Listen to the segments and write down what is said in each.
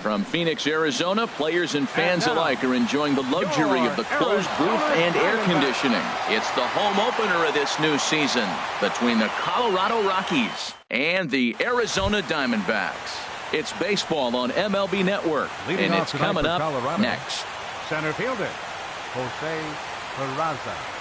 From Phoenix, Arizona, players and fans alike are enjoying the luxury of the closed booth and air conditioning. It's the home opener of this new season between the Colorado Rockies and the Arizona Diamondbacks. It's baseball on MLB Network, and it's coming up next. Center fielder, Jose Peraza.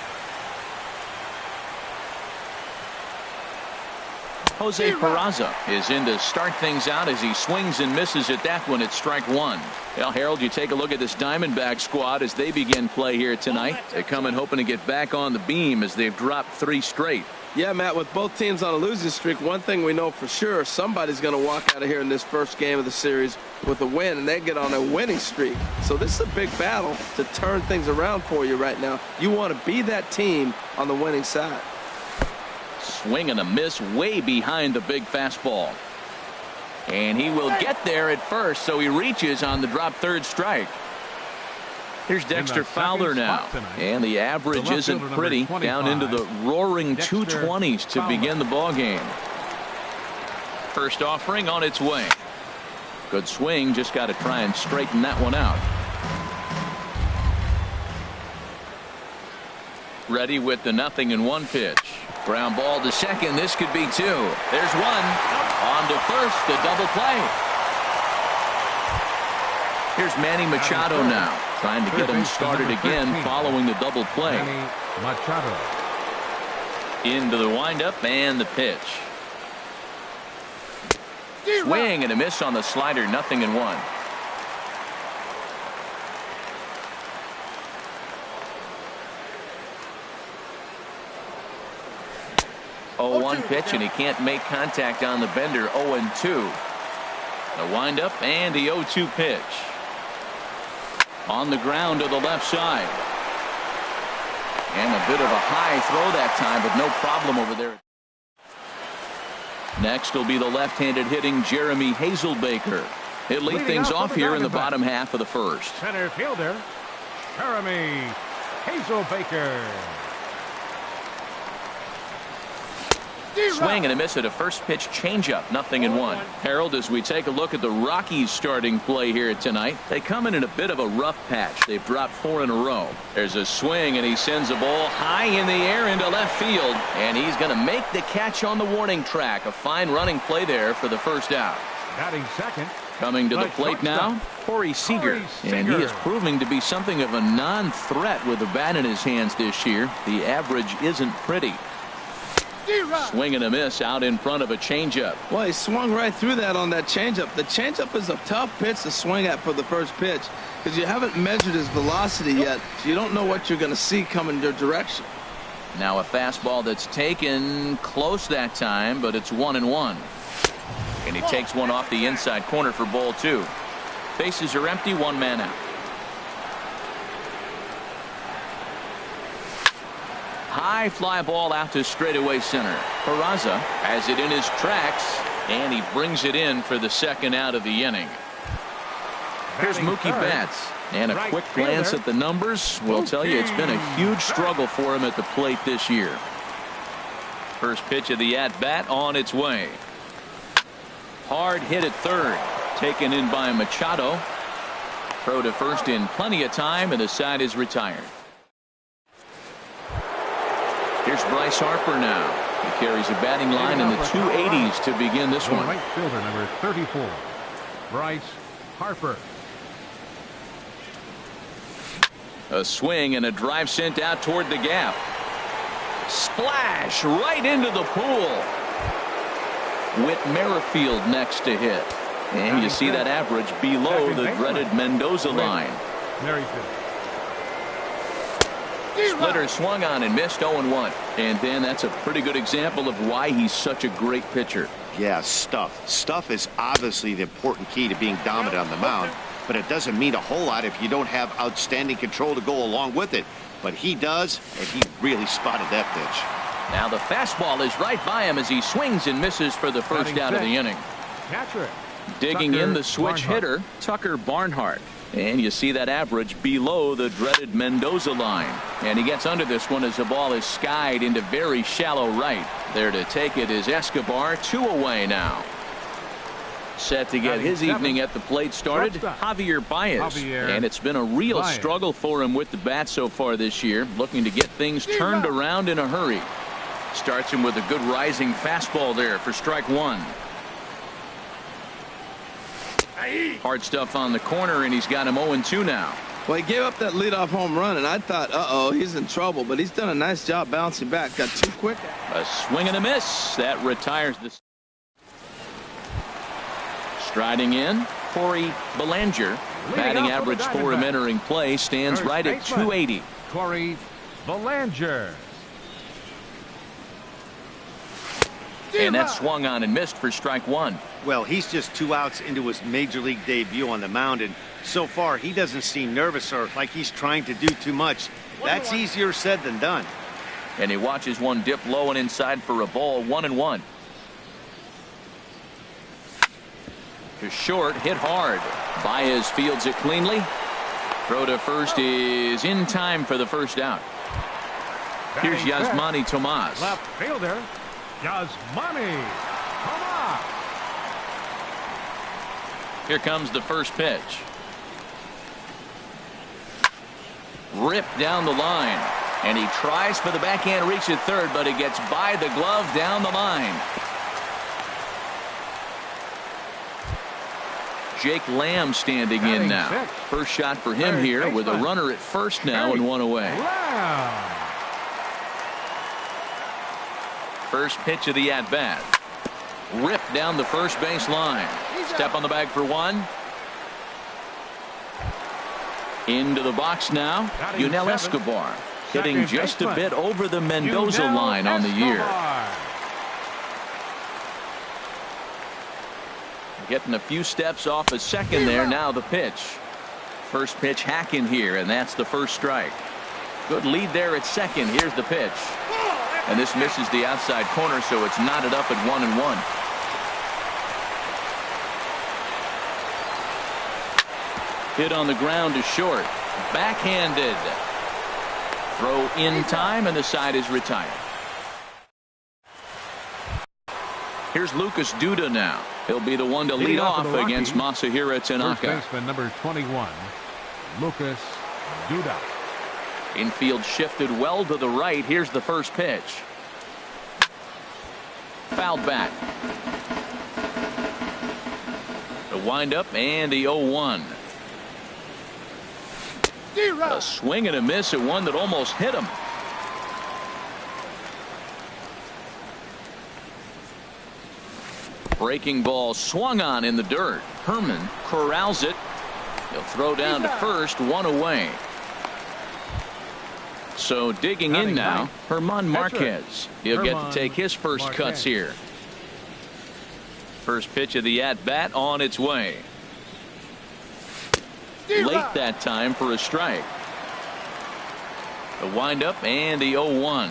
Jose Peraza is in to start things out as he swings and misses at that one at strike one. Well, Harold, you take a look at this Diamondback squad as they begin play here tonight. They come in hoping to get back on the beam as they've dropped 3 straight. Yeah, Matt, with both teams on a losing streak, one thing we know for sure, somebody's going to walk out of here in this first game of the series with a win, and they get on a winning streak. So this is a big battle to turn things around for you right now. You want to be that team on the winning side. Swing and a miss way behind the big fastball. And he will get there at first, so he reaches on the drop third strike. Here's Dexter Fowler now. And the average isn't pretty, down into the roaring 220s to begin the ball game. First offering on its way. Good swing, just got to try and straighten that one out. Ready with the 0-1 pitch. Ground ball to second. This could be 2. There's 1. On to first, the double play. Here's Manny Machado now, trying to get him started again following the double play. Machado. Into the windup and the pitch. Swing and a miss on the slider, 0-1. 0-1 pitch, and he can't make contact on the bender. 0-2. The windup and the 0-2 pitch. On the ground to the left side. And a bit of a high throw that time, but no problem over there. Next will be the left-handed hitting Jeremy Hazelbaker. He'll lead things off here in the bottom half of the first. Center fielder, Jeremy Hazelbaker. Swing and a miss at a first pitch changeup, 0-1. Harold, as we take a look at the Rockies starting play here tonight, they come in a bit of a rough patch. They've dropped 4 in a row. There's a swing, and he sends a ball high in the air into left field, and he's going to make the catch on the warning track. A fine running play there for the first out. Batting second. Coming to the plate now, Corey Seager. And he is proving to be something of a non-threat with the bat in his hands this year. The average isn't pretty. Swing and a miss out in front of a changeup. Well, he swung right through that on that changeup. The changeup is a tough pitch to swing at for the first pitch because you haven't measured his velocity yet. So you don't know what you're going to see coming your direction. Now a fastball that's taken close that time, but it's 1-1. And he takes one off the inside corner for ball 2. Bases are empty, 1 man out. High fly ball out to straightaway center. Peraza has it in his tracks, and he brings it in for the second out of the inning. Here's Mookie Betts, and a quick glance at the numbers will tell you it's been a huge struggle for him at the plate this year. First pitch of the at-bat on its way. Hard hit at third, taken in by Machado. Throw to first in plenty of time, and the side is retired. Here's Bryce Harper now. He carries a batting line in the 280s to begin this one. Right fielder number 34, Bryce Harper. A swing and a drive sent out toward the gap. Splash right into the pool. Whit Merrifield next to hit. And you see that average below the dreaded Mendoza line. Merrifield. Splitter swung on and missed, 0-1. And Dan, that's a pretty good example of why he's such a great pitcher. Yeah, stuff. Stuff is obviously the important key to being dominant on the mound, but it doesn't mean a whole lot if you don't have outstanding control to go along with it. But he does, and he really spotted that pitch. Now the fastball is right by him as he swings and misses for the first out of the inning. Catcher. Digging in the switch hitter, Tucker Barnhart. And you see that average below the dreaded Mendoza line. And he gets under this one as the ball is skied into very shallow right. There to take it is Escobar, 2 away now. Set to get his evening at the plate started, Javier Baez. And it's been a real struggle for him with the bat so far this year, looking to get things turned around in a hurry. Starts him with a good rising fastball there for strike one. Hard stuff on the corner, and he's got him 0-2 now. Well, he gave up that leadoff home run, and I thought, uh-oh, he's in trouble. But he's done a nice job bouncing back. Got too quick. A swing and a miss. That retires the... Striding in, Corey Belanger. Batting average for him entering play stands right at 280. Corey Belanger. And that swung on and missed for strike one. Well, he's just 2 outs into his major league debut on the mound, and so far he doesn't seem nervous or like he's trying to do too much. That's easier said than done. And he watches one dip low and inside for a ball. 1-1. To short, hit hard. Baez fields it cleanly. Throw to first is in time for the first out. Here's Yasmani Tomas. Left fielder, Yasmani Tomas. Here comes the first pitch. Ripped down the line. And he tries for the backhand reach at third, but it gets by the glove down the line. Jake Lamb standing in now. First shot for him here with a runner at first now and one away. First pitch of the at-bat. Ripped down the first base line. Step on the bag for one. Into the box now. Yunel Escobar hitting just a bit over the Mendoza line on the year. Getting a few steps off a second there. Now the pitch. First pitch hacking here, and that's the first strike. Good lead there at second. Here's the pitch. And this misses the outside corner, so it's knotted up at 1-1. Hit on the ground to short. Backhanded. Throw in time, and the side is retired. Here's Lucas Duda now. He'll be the one to lead off against Masahiro Tanaka. First baseman number 21, Lucas Duda. Infield shifted well to the right. Here's the first pitch. Fouled back. The windup and the 0-1. A swing and a miss at one that almost hit him. Breaking ball swung on in the dirt. Herman corrals it. He'll throw down to first, one away. So digging in now, Herman Marquez. He'll get to take his first cuts here. First pitch of the at-bat on its way. Late that time for a strike. The windup and the 0-1.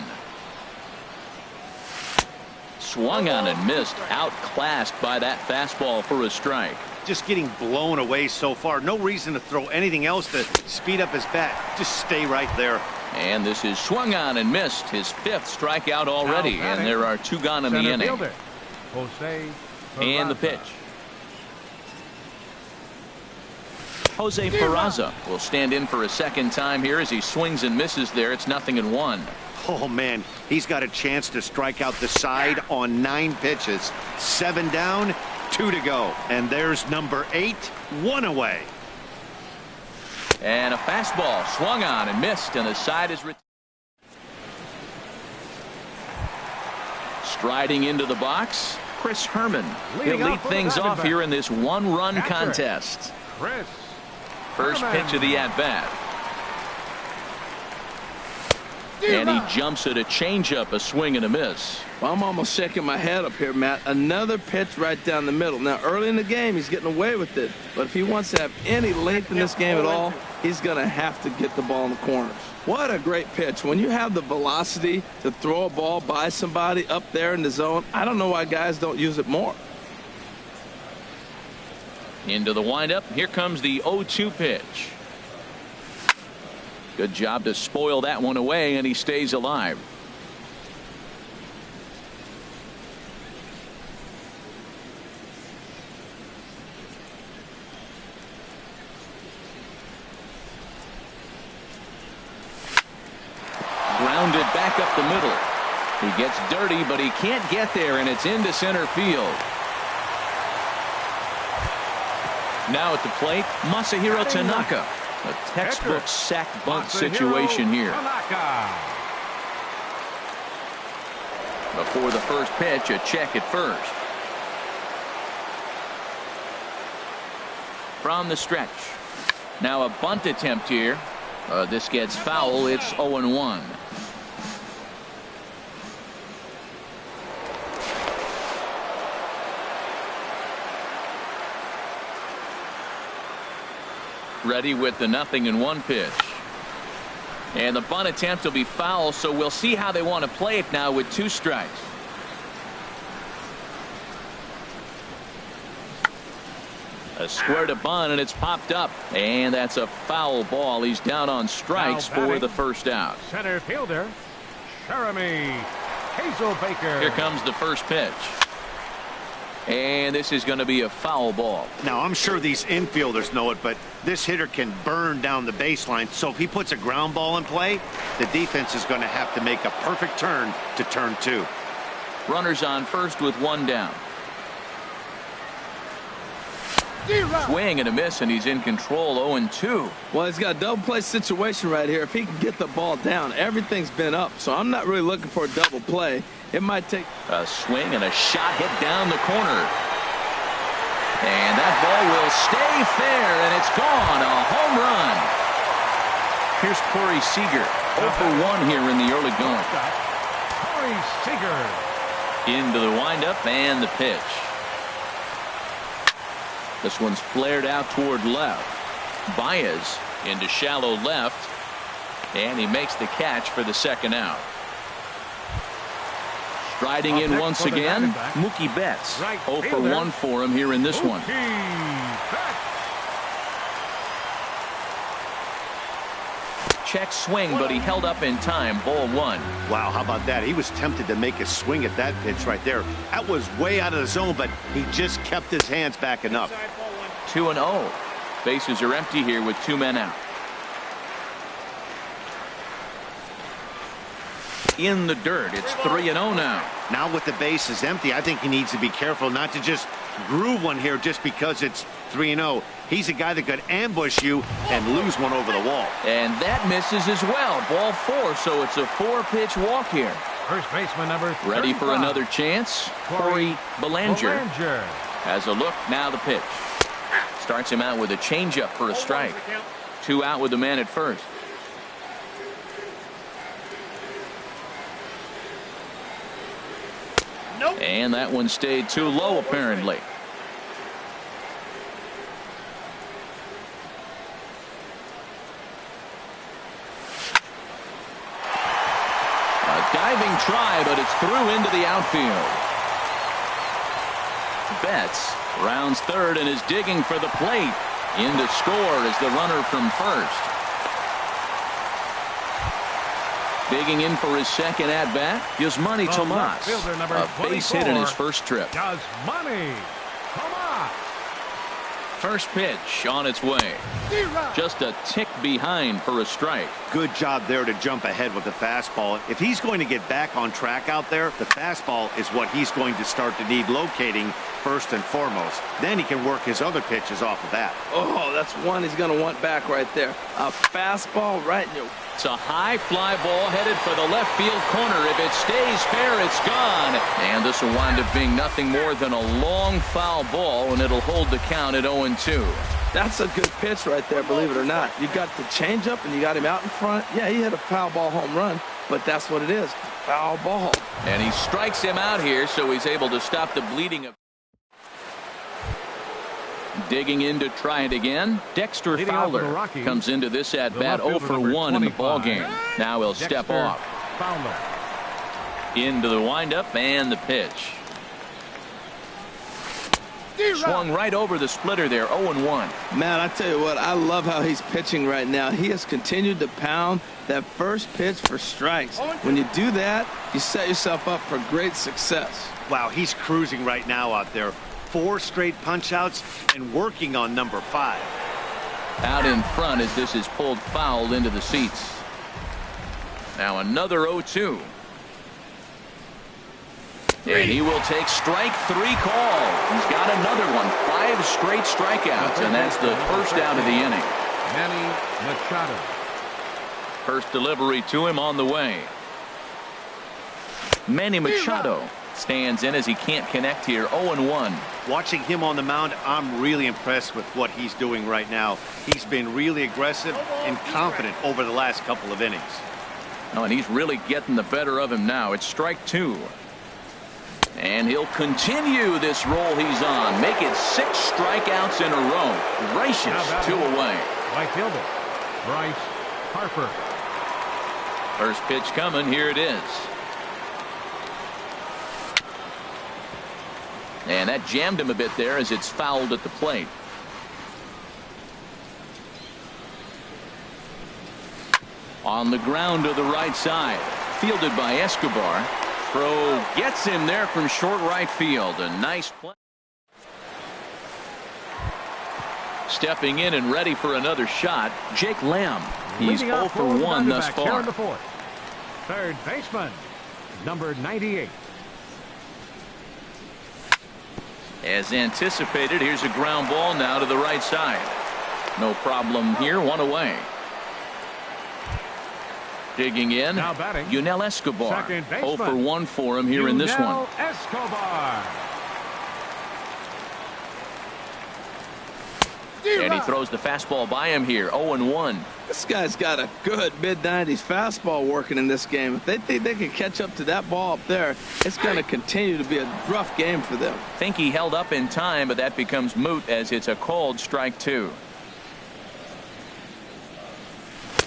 Swung on and missed. Outclassed by that fastball for a strike. Just getting blown away so far. No reason to throw anything else to speed up his bat. Just stay right there. And this is swung on and missed. His fifth strikeout already. And there are two gone in the inning. And the pitch. Jose Peraza will stand in for a second time here as he swings and misses there. It's 0-1. Oh, man, he's got a chance to strike out the side on 9 pitches. 7 down, 2 to go. And there's number 8, 1 away. And a fastball swung on and missed, and the side is striding into the box. Chris Herman. He'll lead things off here in this one-run contest. First pitch of the at-bat. And he jumps at a changeup, a swing and a miss. Well, I'm almost shaking my head up here, Matt. Another pitch right down the middle. Now, early in the game, he's getting away with it. But if he wants to have any length in this game at all, he's going to have to get the ball in the corners. What a great pitch. When you have the velocity to throw a ball by somebody up there in the zone, I don't know why guys don't use it more. Into the windup. Here comes the 0-2 pitch. Good job to spoil that one away, and he stays alive. Grounded back up the middle. He gets dirty, but he can't get there, and it's into center field. Now at the plate, Masahiro Tanaka. A textbook sack bunt situation here. Before the first pitch, a check at first. From the stretch. Now a bunt attempt here. This gets foul. It's 0-1. Ready with the 0-1 pitch. And the bunt attempt will be foul, so we'll see how they want to play it now with 2 strikes. A square to bunt, and it's popped up. And that's a foul ball. He's down on strikes for the first out. Center fielder, Jeremy Hazelbaker. Here comes the first pitch. And this is going to be a foul ball. Now, I'm sure these infielders know it, but this hitter can burn down the baseline. So if he puts a ground ball in play, the defense is going to have to make a perfect turn to turn 2. Runners on first with 1 down. Swing and a miss, and he's in control. 0-2. Well, he's got a double play situation right here. If he can get the ball down, everything's been up. So I'm not really looking for a double play. It might take a swing and a shot hit down the corner. And that ball will stay fair, and it's gone. A home run. Here's Corey Seager. 0 for 1 here in the early going. Corey Seager. Into the windup and the pitch. This one's flared out toward left. Baez into shallow left. And he makes the catch for the second out. Striding in once again, Mookie Betts. 0 for 1 for him here in this one. Check swing, but he held up in time. Ball 1. Wow, how about that? He was tempted to make a swing at that pitch right there. That was way out of the zone, but he just kept his hands back enough. 2-0. Bases are empty here with 2 men out. In the dirt. It's 3-0 now. Now with the bases empty, I think he needs to be careful not to just groove one here just because it's 3-0. He's a guy that could ambush you and lose one over the wall. And that misses as well. Ball 4, so it's a 4-pitch walk here. First baseman number 35. Ready for another chance. Corey Bellinger has a look. Now the pitch. Starts him out with a changeup for a strike. 2 out with the man at first. Nope. And that one stayed too low, apparently. A diving try, but it's through into the outfield. Betts rounds third and is digging for the plate. In to score is the runner from first. Digging in for his second at-bat, Yasmani Tomas. A base hit in his first trip. Yasmani Tomas. First pitch on its way. Just a tick behind for a strike. Good job there to jump ahead with the fastball. If he's going to get back on track out there, the fastball is what he's going to start to need locating first and foremost. Then he can work his other pitches off of that. Oh, that's one he's going to want back right there. A fastball right in your... It's a high fly ball headed for the left field corner. If it stays fair, it's gone. And this will wind up being nothing more than a long foul ball, and it'll hold the count at 0-2. That's a good pitch right there, believe it or not. You got the changeup and you got him out in front. Yeah, he hit a foul ball home run, but that's what it is. Foul ball. And he strikes him out here, so he's able to stop the bleeding. Digging in to try it again. Dexter Fowler comes into this at bat 0 for 1 in the ball game. Now he'll step off. Into the windup and the pitch. Swung right over the splitter there. 0-1. Man, I tell you what, I love how he's pitching right now. He has continued to pound that first pitch for strikes. When you do that, you set yourself up for great success. Wow, he's cruising right now out there. 4 straight punch-outs and working on number 5. Out in front as this is pulled foul into the seats. Now another 0-2. And he will take strike 3 call. He's got another one. 5 straight strikeouts, and that's the first out of the inning. Manny Machado. First delivery to him on the way. Manny Machado stands in as he can't connect here. 0-1. Watching him on the mound, I'm really impressed with what he's doing right now. He's been really aggressive and confident over the last couple of innings. Oh, and he's really getting the better of him now. It's strike 2. And he'll continue this roll he's on. Make it 6 strikeouts in a row. Gracious, 2 away. Right fielder, Bryce Harper. First pitch coming. Here it is. And that jammed him a bit there as it's fouled at the plate. On the ground to the right side. Fielded by Escobar. Throw gets him there from short right field. A nice play. Stepping in and ready for another shot, Jake Lamb. He's 0 for 1 thus far. Third baseman, number 98. As anticipated, here's a ground ball now to the right side. No problem here. 1 away. Digging in, Now batting, Yunel Escobar. second 0 baseman, for 1 for him here in this one. Yunel Escobar. And he throws the fastball by him here. 0-1. This guy's got a good mid-90s fastball working in this game. If they think they can catch up to that ball up there, it's going to continue to be a rough game for them. Think he held up in time, but that becomes moot as it's a called strike 2.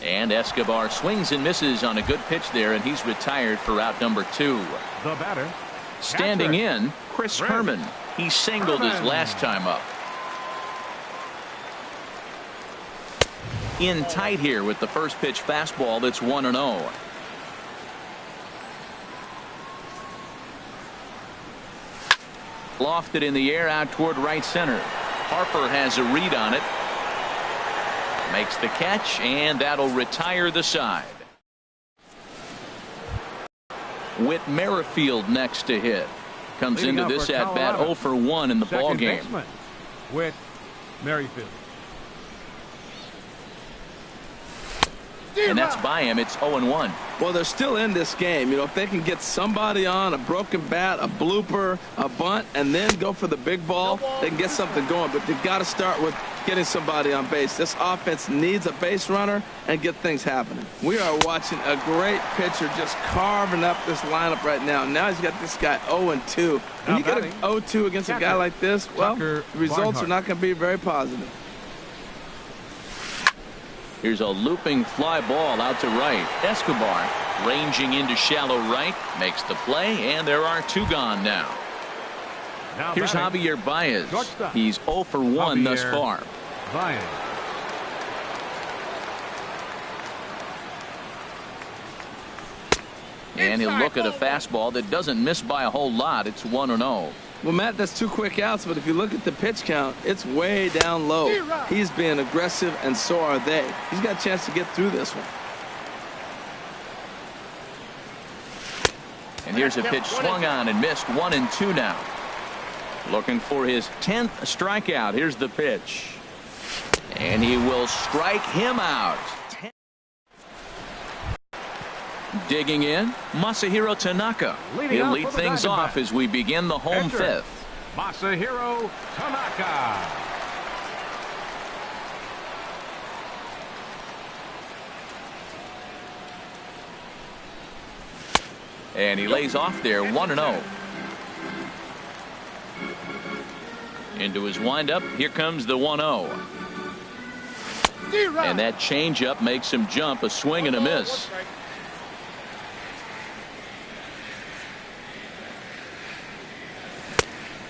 And Escobar swings and misses on a good pitch there, and he's retired for out number 2. The batter, Standing in, Chris Herman. He singled his last time up. In tight here with the first pitch fastball that's 1-0. Lofted in the air out toward right center. Harper has a read on it. Makes the catch, and that'll retire the side. Whit Merrifield next to hit. Comes Leading into up this for at bat Colorado, 0 for 1 in the ball second game. baseman, Whit Merrifield. And that's by him. It's 0-1. Well, they're still in this game. You know, if they can get somebody on, a broken bat, a blooper, a bunt, and then go for the big ball, they can get something going. But they've got to start with getting somebody on base. This offense needs a base runner and get things happening. We are watching a great pitcher just carving up this lineup right now. Now he's got this guy 0-2. When you get a 0-2 against a guy like this, well, the results are not going to be very positive. Here's a looping fly ball out to right. Escobar ranging into shallow right, makes the play, and there are 2 gone now. Here's Javier Baez. He's 0 for 1 thus far. Baez. And he'll look at a fastball that doesn't miss by a whole lot. It's 1-0. Well, Matt, that's 2 quick outs, but if you look at the pitch count, it's way down low. He's being aggressive, and so are they. He's got a chance to get through this one. And here's a pitch swung on and missed. 1-2 now. Looking for his 10th strikeout. Here's the pitch. And he will strike him out. Digging in, Masahiro Tanaka. He'll lead things off as we begin the home 5th. Masahiro Tanaka. And he lays off there, 1-0. Into his windup, here comes the 1-0. And that changeup makes him jump, a swing and a miss.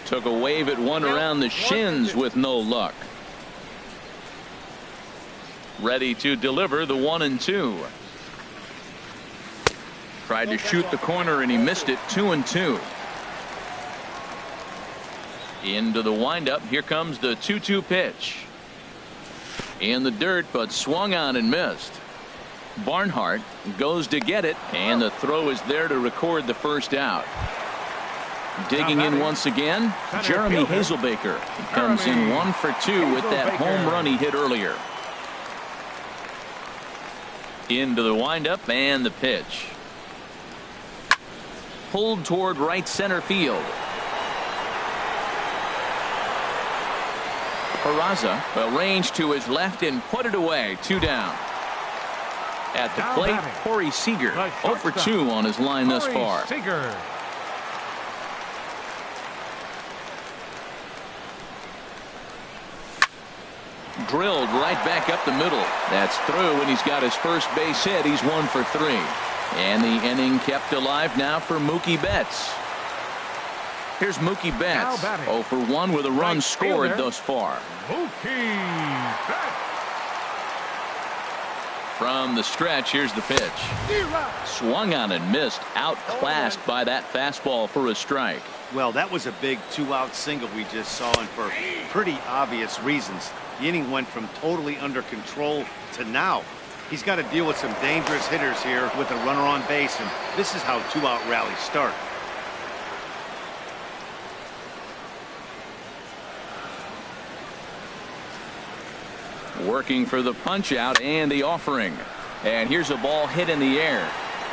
Took a wave at one around the shins with no luck. Ready to deliver the 1-2. Tried to shoot the corner and he missed it. 2-2. Into the windup. Here comes the 2-2 pitch. In the dirt, but swung on and missed. Barnhart goes to get it, and the throw is there to record the first out. Digging in once again, Jeremy Hazelbaker. He comes in 1 for 2 with that home run he hit earlier. Into the windup and the pitch. Pulled toward right center field. Peraza will range to his left and put it away. 2 down. At the plate, Corey Seager. 0 for 2 on his line thus far. Drilled right back up the middle. That's through, and he's got his first base hit. He's 1 for 3. And the inning kept alive now for Mookie Betts. Here's Mookie Betts. 0 for 1 with a run scored thus far. Mookie Betts. From the stretch, here's the pitch. Swung on and missed. Outclassed by that fastball for a strike. Well, that was a big 2-out single we just saw, and for pretty obvious reasons. The inning went from totally under control to now. He's got to deal with some dangerous hitters here with a runner on base, and this is how 2-out rallies start. Working for the punch out and the offering. And here's a ball hit in the air.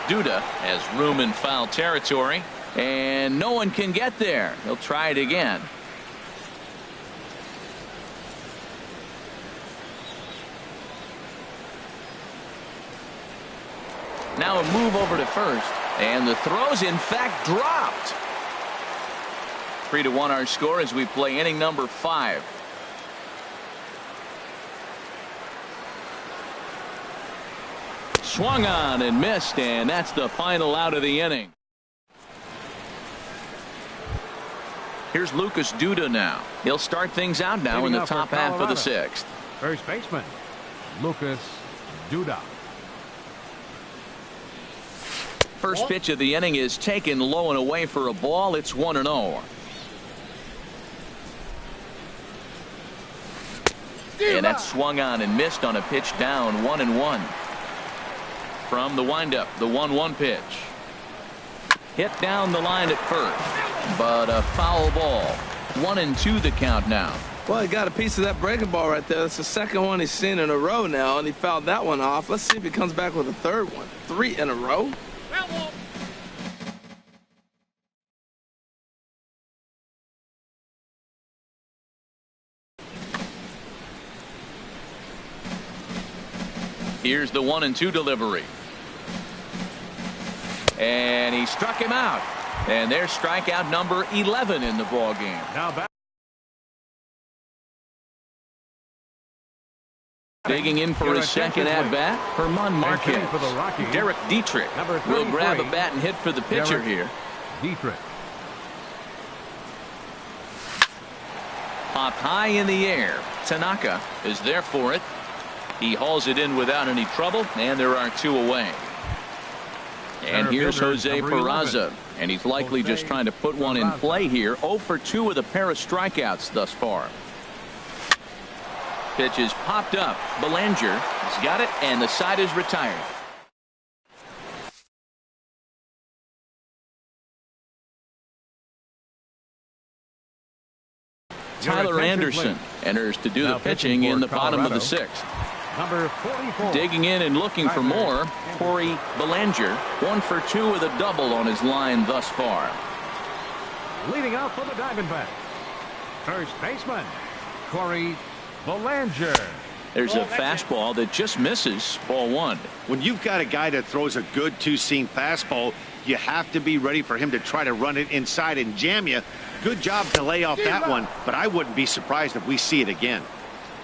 Duda has room in foul territory, and no one can get there. He'll try it again. Now a move over to first, and the throw's in fact dropped. 3-1 our score as we play inning number 5. Swung on and missed, and that's the final out of the inning. Here's Lucas Duda now. He'll start things out now in the top half of the 6th. First baseman, Lucas Duda. First pitch of the inning is taken low and away for a ball. It's 1-0. And that's swung on and missed on a pitch down. 1-1. From the windup, the 1-1 pitch. Hit down the line at first, but a foul ball. 1-2 the count now. Well, he got a piece of that breaking ball right there. That's the second one he's seen in a row now, and he fouled that one off. Let's see if he comes back with a third one. 3 in a row. Here's the 1-2 delivery. And he struck him out. And there's strikeout number 11 in the ball game. Now back. Digging in for his second at bat, Herman Marquez. Derek Dietrich will grab a bat and hit for the pitcher here. Dietrich. Popped high in the air. Tanaka is there for it. He hauls it in without any trouble, and there are 2 away. And here's Jose Peraza, and he's likely just trying to put one in play here. 0 for 2 with a pair of strikeouts thus far. Pitch is popped up. Belanger has got it, and the side is retired. Tyler Anderson enters to do the pitching in the bottom of the 6th. Number 44. Digging in and looking for more, Corey Belanger. 1 for 2 with a double on his line thus far. Leading out for the Diamondbacks, first baseman, Corey Belanger. There's a fastball that just misses. Ball 1. When you've got a guy that throws a good 2-seam fastball, you have to be ready for him to try to run it inside and jam you. Good job to lay off that one, but I wouldn't be surprised if we see it again.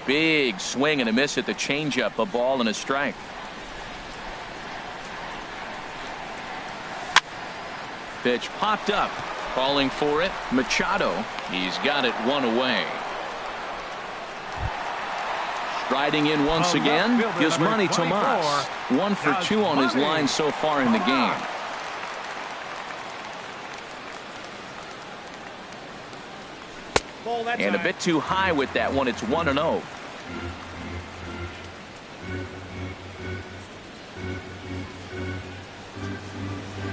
Big swing and a miss at the changeup. A ball and a strike. Pitch popped up. Calling for it. Machado. He's got it 1 away. Striding in once again. Yasmani Tomas. 1 for 2 on his line so far in the game. And a bit too high with that one. It's 1-0.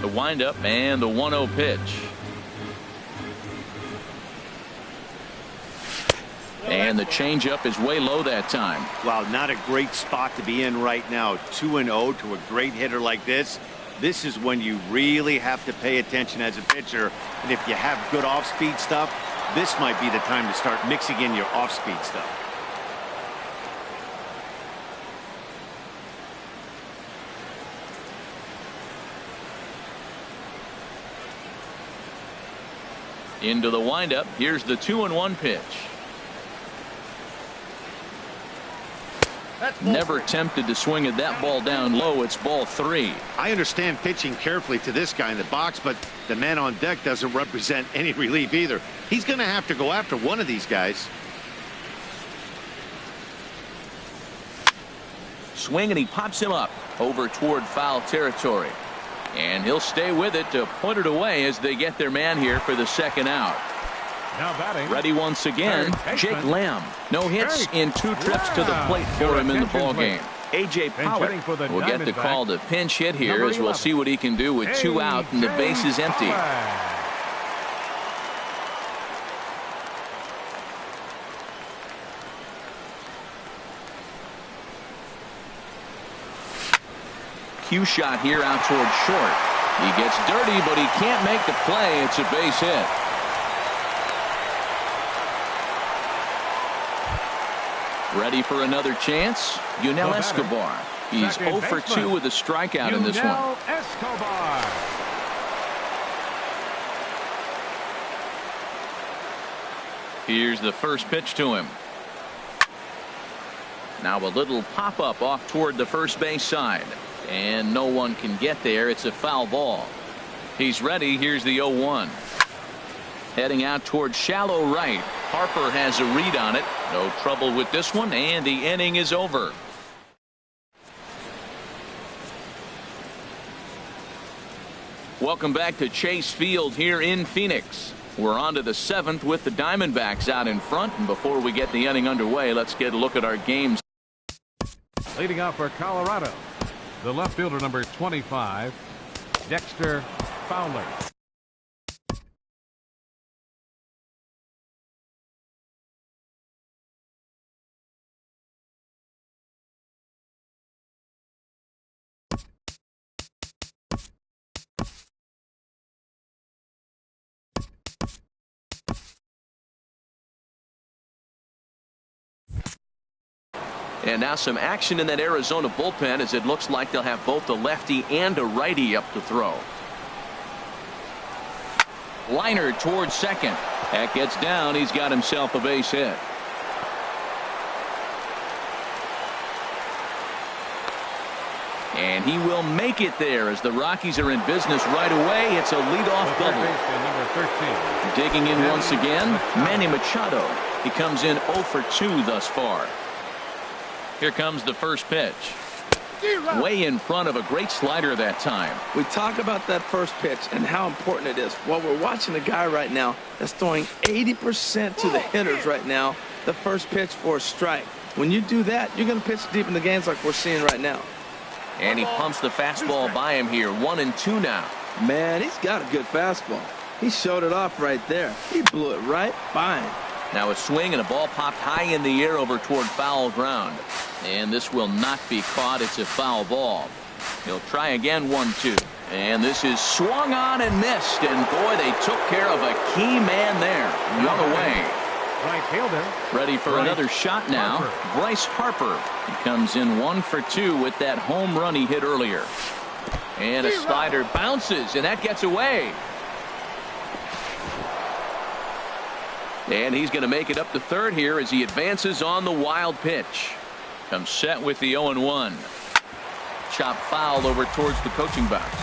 The windup and the 1-0 pitch. And the changeup is way low that time. Wow, not a great spot to be in right now. 2-0 to a great hitter like this. This is when you really have to pay attention as a pitcher. And if you have good off-speed stuff, this might be the time to start mixing in your off-speed stuff. Into the windup. Here's the 2-1 pitch. Never tempted to swing at that ball down low. It's ball 3. I understand pitching carefully to this guy in the box, but the man on deck doesn't represent any relief either. He's going to have to go after one of these guys. Swing, and he pops him up over toward foul territory. And he'll stay with it to put it away as they get their man here for the second out. Now batting. Ready once again, Jake Lamb. No hits in 2 trips to the plate for him in the ball game. A.J. Pollard will get the call to pinch hit here as we'll see what he can do with 2 out and the base is empty. Cue shot here out towards short. He gets dirty, but he can't make the play. It's a base hit. Ready for another chance? Yunel Escobar. He's 0 for 2 with a strikeout in this one. Escobar. Here's the first pitch to him. Now a little pop-up off toward the first base side. And no one can get there. It's a foul ball. He's ready. Here's the 0-1. Heading out towards shallow right. Harper has a read on it. No trouble with this one, and the inning is over. Welcome back to Chase Field here in Phoenix. We're on to the 7th with the Diamondbacks out in front. And before we get the inning underway, let's get a look at our games. Leading off for Colorado, the left fielder number 25, Dexter Fowler. And now some action in that Arizona bullpen as it looks like they'll have both a lefty and a righty up to throw. Liner towards second. That gets down. He's got himself a base hit. And he will make it there as the Rockies are in business right away. It's a leadoff double. Digging in once again, Manny Machado. He comes in 0 for 2 thus far. Here comes the first pitch. Way in front of a great slider that time. We talk about that first pitch and how important it is. Well, we're watching a guy right now that's throwing 80% to the hitters right now. The first pitch for a strike. When you do that, you're going to pitch deep in the games like we're seeing right now. And he pumps the fastball by him here. 1-2 now. Man, he's got a good fastball. He showed it off right there. He blew it right by him. Now a swing and a ball popped high in the air over toward foul ground. And this will not be caught. It's a foul ball. He'll try again. 1-2. And this is swung on and missed. And boy, they took care of a key man there. One away. Right fielder. Ready for another shot now. Bryce Harper. He comes in 1 for 2 with that home run he hit earlier. And a slider bounces, and that gets away. And he's going to make it up to third here as he advances on the wild pitch. Comes set with the 0-1. Chop foul over towards the coaching box.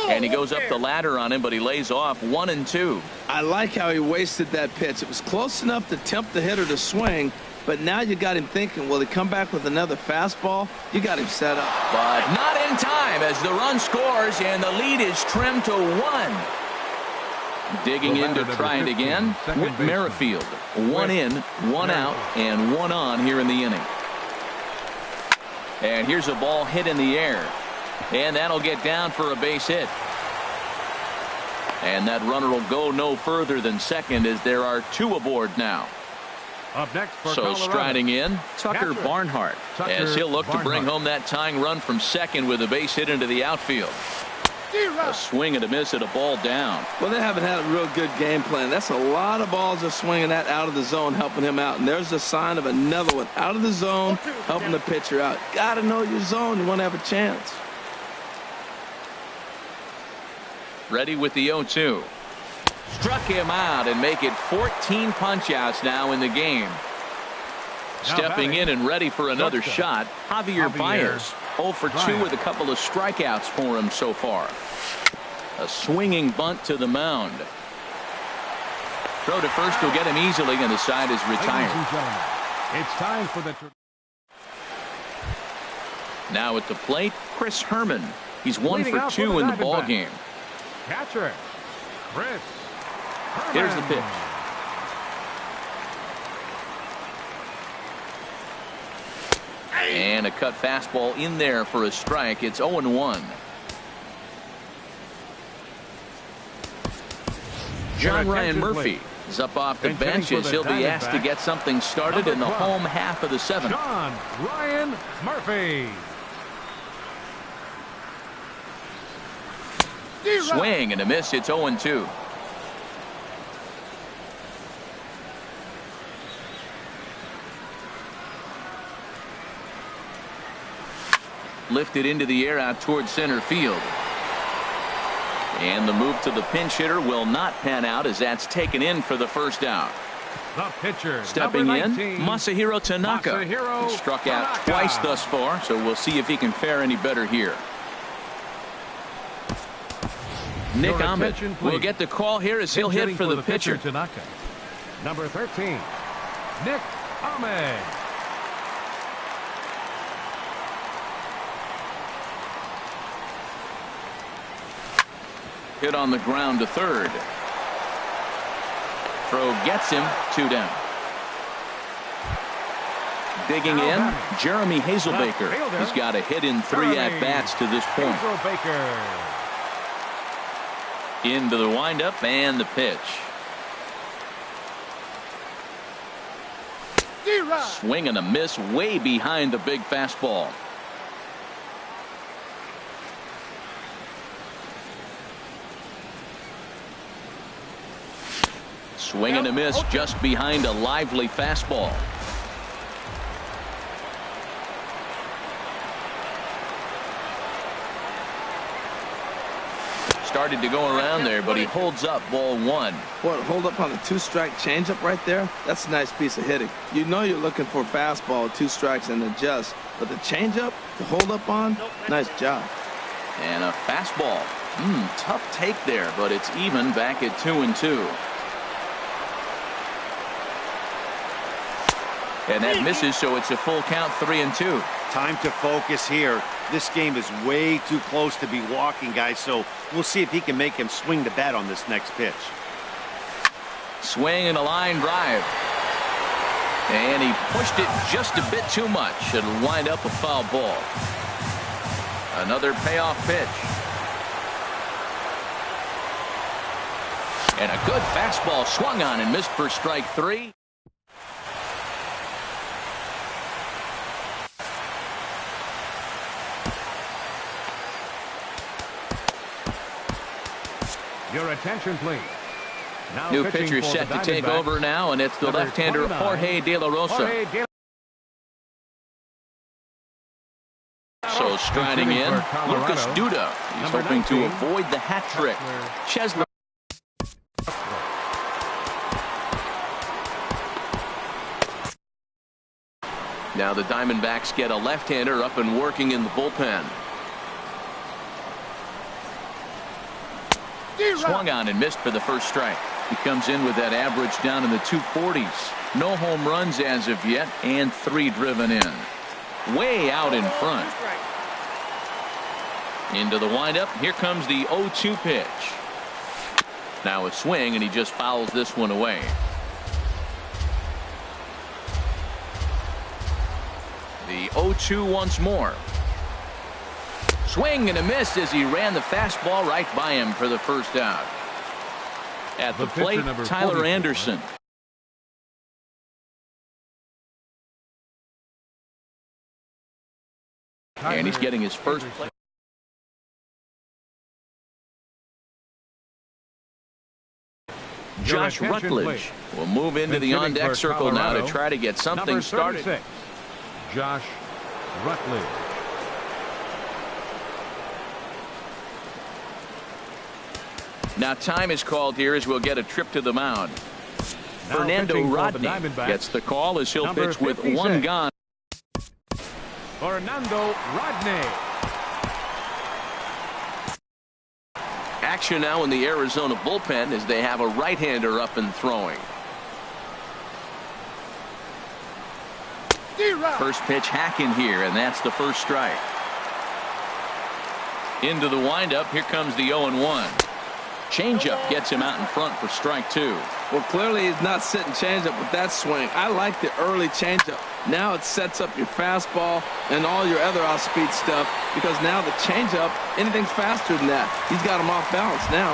And he goes up the ladder on him, but he lays off. 1-2. I like how he wasted that pitch. It was close enough to tempt the hitter to swing, but now you got him thinking, will he come back with another fastball? You got him set up. But not in time as the run scores and the lead is trimmed to 1. Digging in to try it again. Whit Merrifield. One in, one out, and one on here in the inning. And here's a ball hit in the air. And that'll get down for a base hit. And that runner will go no further than second as there are two aboard now. Up next for so Colorado, striding in, Tucker Barnhart, as he'll look to bring home that tying run from second with a base hit into the outfield. A swing and a miss at a ball down. Well, they haven't had a real good game plan. That's a lot of balls they're swinging at out of the zone, helping him out. And there's a sign of another one out of the zone, helping the pitcher out. Got to know your zone. You want to have a chance. Ready with the 0-2. Struck him out and make it 14 punch-outs now in the game. Stepping in and ready for another shot, Javier Baez. 0 for 2 with a couple of strikeouts for him so far. A swinging bunt to the mound. Throw to first will get him easily, and the side is retired. It's time for the... Now at the plate, Chris Herman. He's 1 for 2 in the ball game. Catcher, Chris Herman. Here's the pitch. And a cut fastball in there for a strike. It's 0-1. John Ryan Murphy is up off the bench as he'll be asked to get something started in the home half of the seventh. John Ryan Murphy. Swing and a miss. It's 0-2. Lifted into the air out towards center field. And the move to the pinch hitter will not pan out as that's taken in for the first out. The pitcher, stepping in, 19, Masahiro Tanaka. He struck out twice thus far, so we'll see if he can fare any better here. Nick Ahmed will get the call here as he'll hit for the pitcher. Tanaka. Number 13, Nick Ahmed. Hit on the ground to third. Throw gets him, 2 down. Digging in, Jeremy Hazelbaker. He's got a hit in 3 at-bats to this point. Into the windup and the pitch. Swing and a miss way behind the big fastball. Swing and a miss just behind a lively fastball. Started to go around there, but he holds up ball 1. What, hold up on a 2-strike changeup right there? That's a nice piece of hitting. You know you're looking for a fastball, 2 strikes and adjust. But the changeup to hold up on, nice job. And a fastball. Tough take there, but it's even back at 2-2. And that misses, so it's a full count, 3-2. Time to focus here. This game is way too close to be walking, guys, so we'll see if he can make him swing the bat on this next pitch. Swing and a line drive. And he pushed it just a bit too much. It'll wind up a foul ball. Another payoff pitch. And a good fastball swung on and missed for strike 3. Your attention, please. Now new pitcher set to take over now, and it's the left-hander Jorge De La Rosa. So striding in, Lucas Duda. He's hoping to avoid the hat trick. Chesley. Now the Diamondbacks get a left-hander up and working in the bullpen. Swung on and missed for the first strike. He comes in with that average down in the 240s. No home runs as of yet, and 3 driven in. Way out in front. Into the windup. Here comes the 0-2 pitch. Now a swing, and he just fouls this one away. The 0-2 once more. Swing and a miss as he ran the fastball right by him for the first out. At the plate, Tyler Anderson. And he's getting his first play. Josh Rutledge will move into the on-deck circle now to try to get something started. Josh Rutledge. Now time is called here as we'll get a trip to the mound. Fernando Rodney gets the call as he'll pitch with 1 gone. Fernando Rodney. Action now in the Arizona bullpen as they have a right-hander up and throwing. First pitch hacking here, and that's the first strike. Into the windup, here comes the 0-1. Changeup gets him out in front for strike 2. Well, clearly he's not sitting changeup with that swing. I like the early changeup. Now it sets up your fastball and all your other off-speed stuff, because now the changeup, anything's faster than that. He's got him off balance now.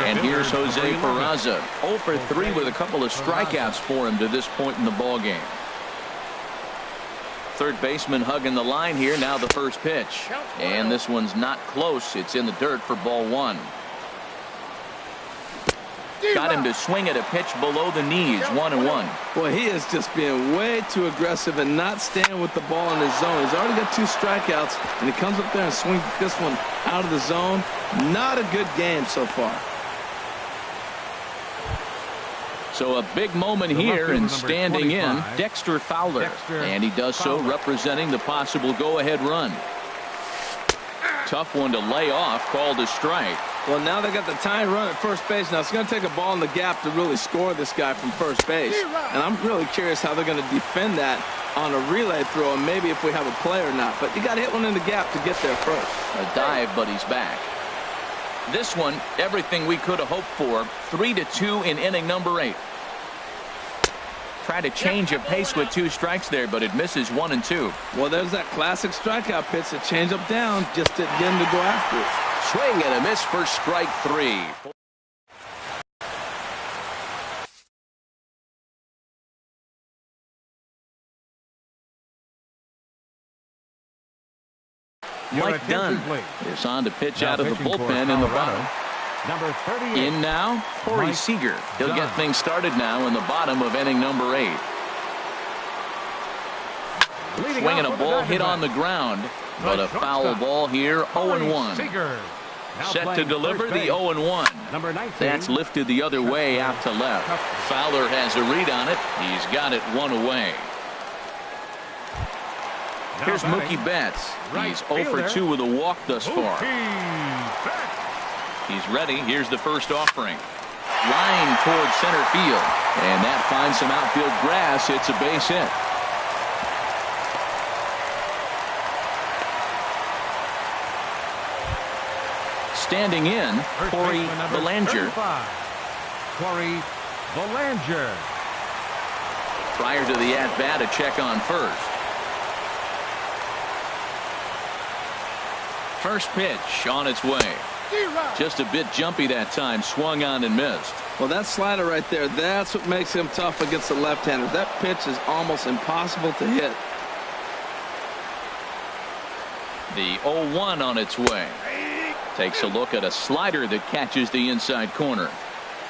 And here's Jose Peraza, 0 for 3 with a couple of strikeouts for him to this point in the ballgame. Third baseman hugging the line here. Now the first pitch, and this one's not close. It's in the dirt for ball 1. Got him to swing at a pitch below the knees. 1-1. Well, he is just being way too aggressive and not staying with the ball in his zone. He's already got 2 strikeouts, and he comes up there and swings this one out of the zone. Not a good game so far. So a big moment here, and standing in, Dexter Fowler. And he does so representing the possible go-ahead run. Tough one to lay off, called a strike. Well, now they got the tying run at first base. Now it's going to take a ball in the gap to really score this guy from first base. And I'm really curious how they're going to defend that on a relay throw, and maybe if we have a play or not. But you got to hit one in the gap to get there first. A dive, but he's back. This one, everything we could have hoped for. 3-2 in inning number 8. Try to change of pace with 2 strikes there, but it misses 1 and 2. Well, there's that classic strikeout pitch, a change up down, just didn't get him to go after it. Swing and a miss for strike 3. Mike Dunn is on to pitch out of the bullpen in the bottom. Number 38. In now, Corey Seager. He'll get things started now in the bottom of inning number 8. Swinging a ball hit on the ground, but a foul ball here. 0-1. Set to deliver the 0-1. That's lifted the other way out to left. Fowler has a read on it. He's got it 1 away. Here's Mookie Betts. He's 0 for 2 with a walk thus far. He's ready. Here's the first offering. Line towards center field. And that finds some outfield grass. It's a base hit. Standing in, Corey Belanger. Corey Belanger. Prior to the at-bat, a check on first. First pitch on its way. Just a bit jumpy that time. Swung on and missed. Well, that slider right there, that's what makes him tough against the left-handers. That pitch is almost impossible to hit. The 0-1 on its way. Takes a look at a slider that catches the inside corner.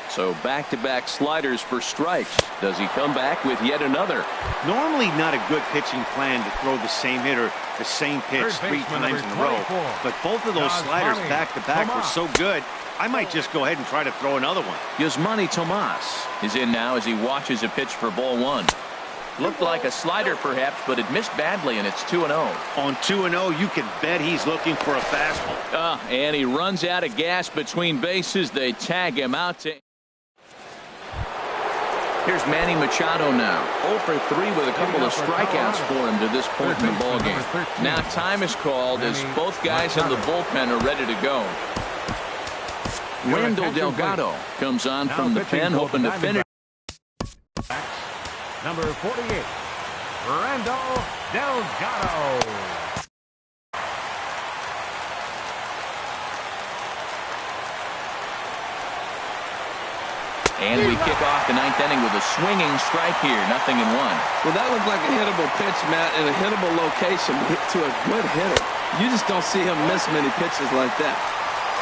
So back-to-back sliders for strikes. Does he come back with yet another? Normally not a good pitching plan to throw the same hitter the same pitch 3 times in a row. But both of those sliders back-to-back were so good, I might just go ahead and try to throw another one. Yasmani Tomas is in now as he watches a pitch for ball 1. Looked like a slider perhaps, but it missed badly, and it's 2-0. On 2-0, you can bet he's looking for a fastball. And he runs out of gas between bases. They tag him out. Here's Manny Machado now. 0 for 3 with a couple of strikeouts for him to this point in the ballgame. Now time is called as both guys in the bullpen are ready to go. Randall Delgado comes on from the pen, hoping to finish. Number 48, Randall Delgado. And we kick off the ninth inning with a swinging strike here, 0-1. Well, that looked like a hittable pitch, Matt, in a hittable location to a good hitter. You just don't see him miss many pitches like that.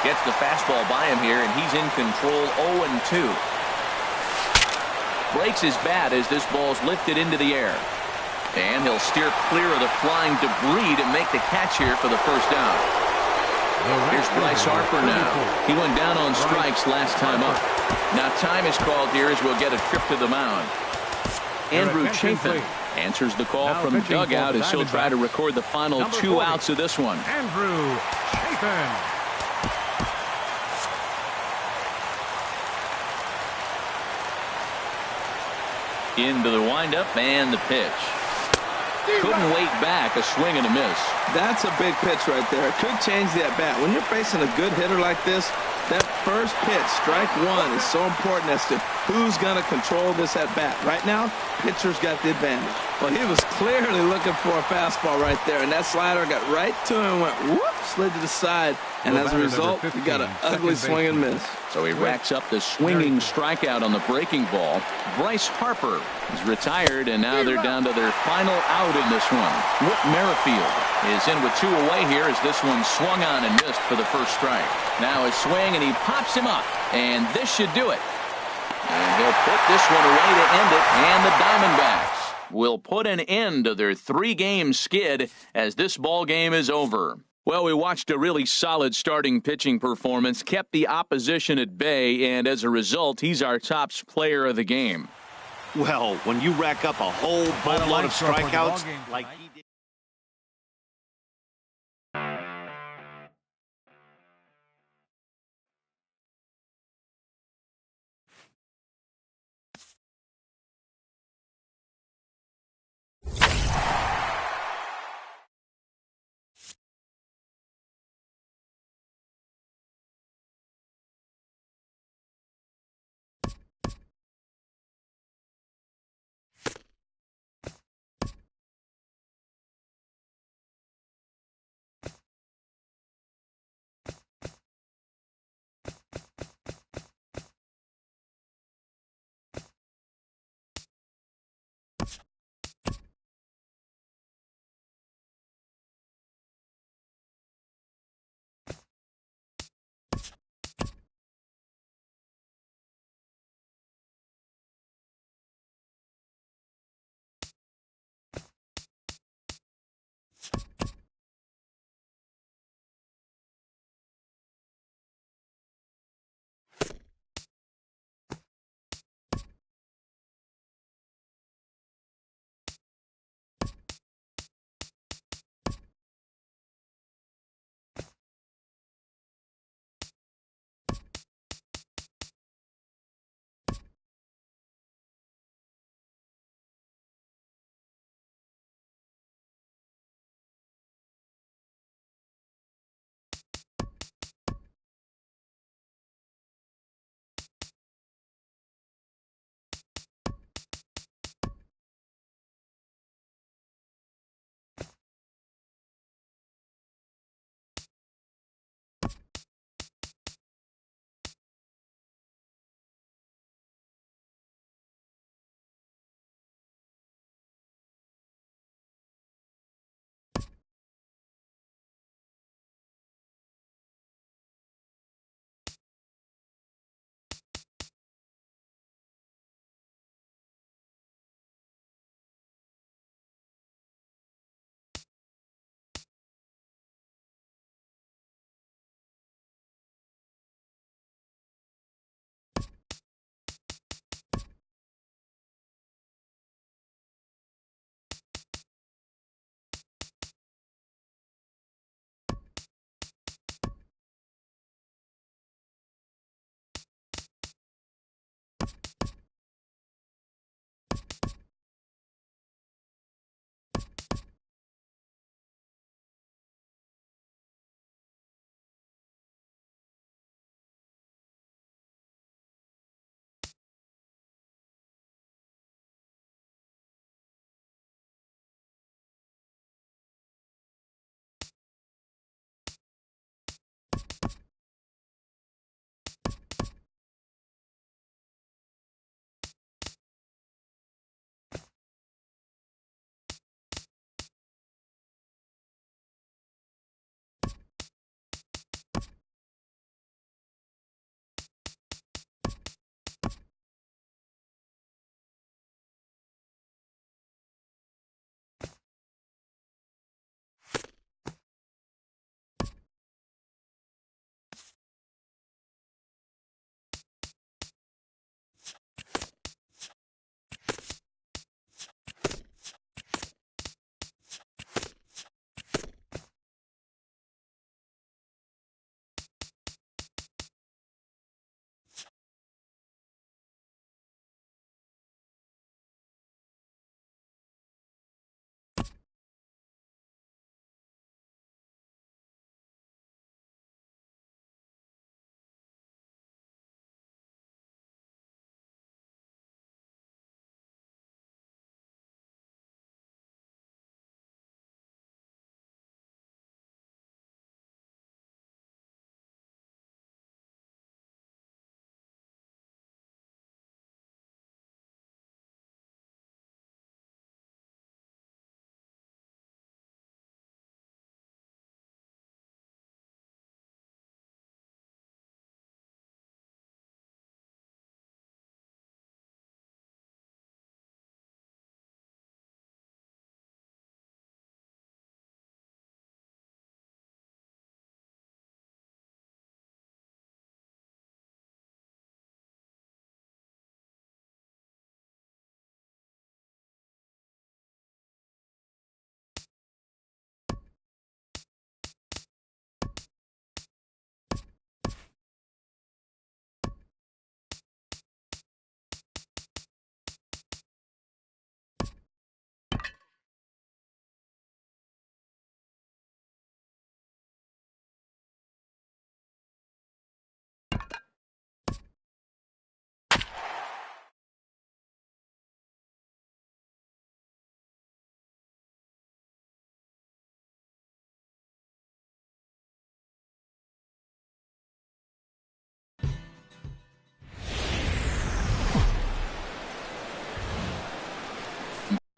Gets the fastball by him here, and he's in control, 0-2. Breaks his bat as this ball's lifted into the air. And he'll steer clear of the flying debris to make the catch here for the first out. Here's Bryce Harper now. He went down on strikes last time up. Now time is called here as we'll get a trip to the mound. Andrew Chafin answers the call from the dugout as he'll try to record the final 2 outs of this one. Andrew Chafin. Into the windup and the pitch. Couldn't wait back, a swing and a miss. That's a big pitch right there. It could change the at-bat. When you're facing a good hitter like this, that first pitch, strike one, is so important as to who's going to control this at-bat. Right now, pitcher's got the advantage. Well, he was clearly looking for a fastball right there, and that slider got right to him and went whoop, slid to the side, and as a result, he got an ugly swing and miss. So he racks up the swinging strikeout on the breaking ball. Bryce Harper is retired, and now they're down to their final out in this one. Whit Merrifield is in with 2 away here as this one swung on and missed for the first strike. Now a swing, and he pops him up, and this should do it. And he'll put this one away to end it, and the Diamondbacks will put an end to their 3-game skid as this ball game is over. Well, we watched a really solid starting pitching performance, kept the opposition at bay, and as a result, he's our top player of the game. Well, when you rack up a whole boatload of strikeouts like he did.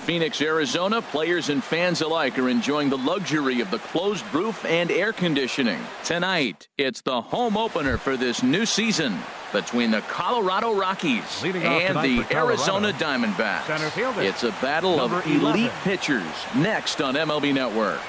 Phoenix, Arizona, players and fans alike are enjoying the luxury of the closed roof and air conditioning. Tonight, it's the home opener for this new season between the Colorado Rockies and the Arizona Diamondbacks. Center fielder, it's a battle of elite pitchers next on MLB Network.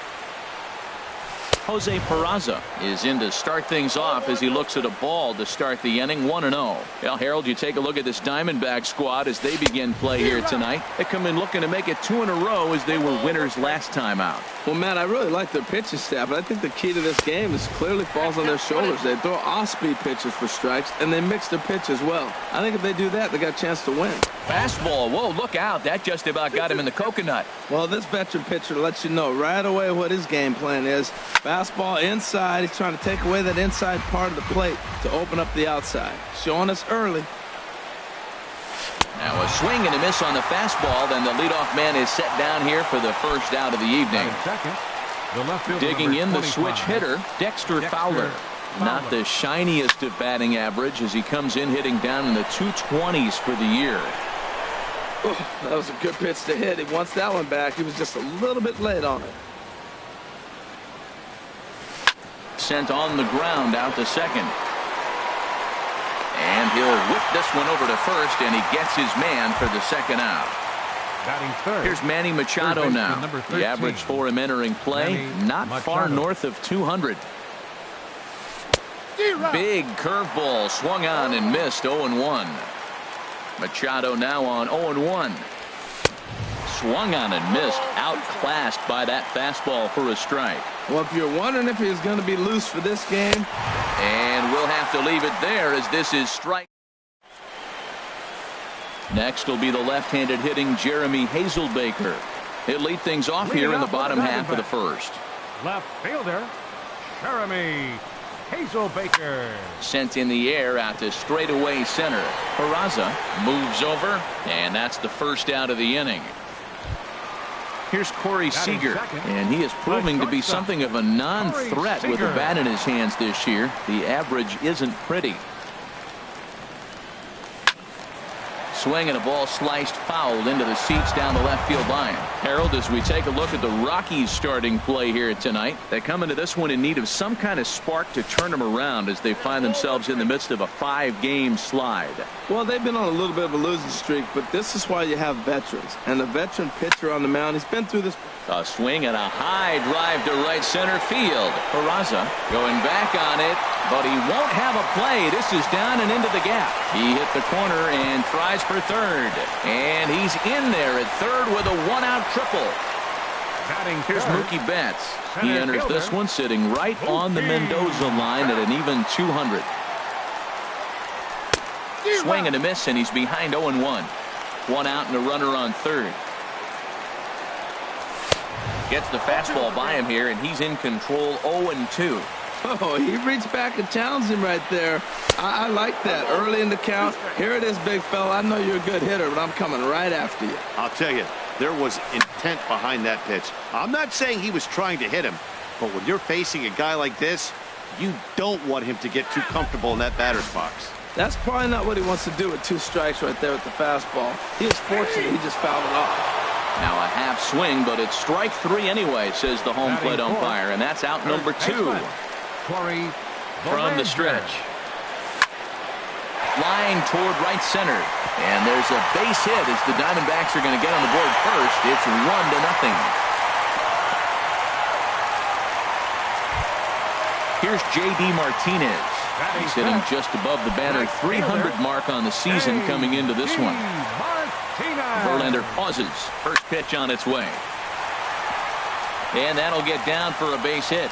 Jose Peraza is in to start things off as he looks at a ball to start the inning. 1-0. Well, Harold, you take a look at this Diamondback squad as they begin play here tonight. They come in looking to make it 2 in a row as they were winners last time out. Well, Matt, I really like their pitching staff, but I think the key to this game is clearly falls on their shoulders. They throw off-speed pitches for strikes, and they mix their pitch as well. I think if they do that, they got a chance to win. Fastball. Whoa, look out. That just about got him in the coconut. Well, this veteran pitcher lets you know right away what his game plan is. Fastball inside. He's trying to take away that inside part of the plate to open up the outside. Showing us early. Now a swing and a miss on the fastball. Then the leadoff man is set down here for the first out of the evening. Digging in the switch hitter, Dexter Fowler. Not the shiniest of batting average as he comes in hitting down in the 220s for the year. Oh, that was a good pitch to hit. He wants that one back. He was just a little bit late on it. Sent on the ground out to second. And he'll whip this one over to first, and he gets his man for the second out. Here's Manny Machado now. The average for him entering play, not far north of 200. Big curveball swung on and missed. 0-1. Machado now on 0-1. Swung on and missed. Outclassed by that fastball for a strike. Well, if you're wondering if he's going to be loose for this game. And we'll have to leave it there as this is strike. Next will be the left-handed hitting Jeremy Hazelbaker. He'll lead things off here in the bottom half of the first. Left fielder, Jeremy Hazelbaker. Sent in the air out to straightaway center. Peraza moves over, and that's the first out of the inning. Here's Corey Seager, and he is proving to be something of a non-threat with the bat in his hands this year. The average isn't pretty. Swing and a ball sliced foul into the seats down the left field line. Harold, as we take a look at the Rockies starting play here tonight, they come into this one in need of some kind of spark to turn them around as they find themselves in the midst of a 5-game slide. Well, they've been on a little bit of a losing streak, but this is why you have veterans. And the veteran pitcher on the mound, he's been through this. A swing and a high drive to right center field. Peraza going back on it, but he won't have a play. This is down and into the gap. He hit the corner and tries for third. And he's in there at third with a 1-out triple. Here's Mookie Betts. He enters this one sitting right on the Mendoza line at an even 200. Swing and a miss, and he's behind 0-1. 1 out and a runner on third. Gets the fastball by him here, and he's in control. 0-2. Oh, he reached back and challenged him right there. I like that. Early in the count. Here it is, big fella. I know you're a good hitter, but I'm coming right after you. I'll tell you, there was intent behind that pitch. I'm not saying he was trying to hit him, but when you're facing a guy like this, you don't want him to get too comfortable in that batter's box. That's probably not what he wants to do with 2 strikes right there with the fastball. He was fortunate he just fouled it off. Now a half swing, but it's strike 3 anyway, says the home plate umpire, and that's out number 2. From the stretch. Line toward right center. And there's a base hit as the Diamondbacks are going to get on the board first. It's 1-0. Here's J.D. Martinez. He's hitting just above the banner 300 mark on the season coming into this one. Verlander pauses. First pitch on its way. And that'll get down for a base hit.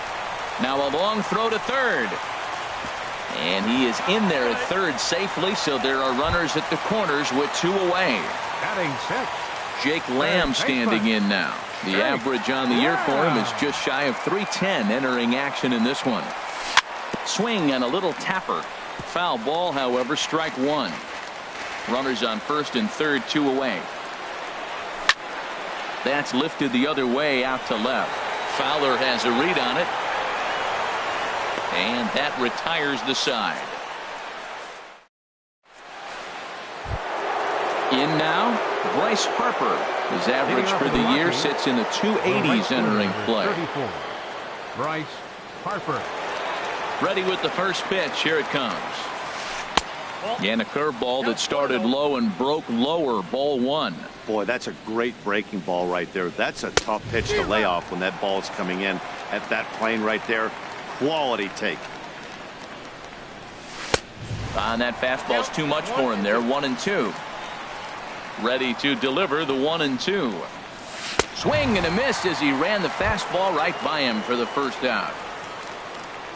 Now a long throw to third. And he is in there at third safely, so there are runners at the corners with 2 away. Jake Lamb standing in now. The average on the year for him is just shy of 310 entering action in this one. Swing and a little tapper. Foul ball, however, strike 1. Runners on first and third, 2 away. That's lifted the other way out to left. Fowler has a read on it. And that retires the side. In now, Bryce Harper. His average for the year sits in the 280s entering play. 34. Bryce Harper. Ready with the first pitch. Here it comes. And a curveball that started low and broke lower. Ball one. Boy, that's a great breaking ball right there. That's a tough pitch to lay off when that ball is coming in at that plane right there. Quality take. And that fastball's too much for him there. 1-2. Ready to deliver the 1-2. Swing and a miss as he ran the fastball right by him for the first out.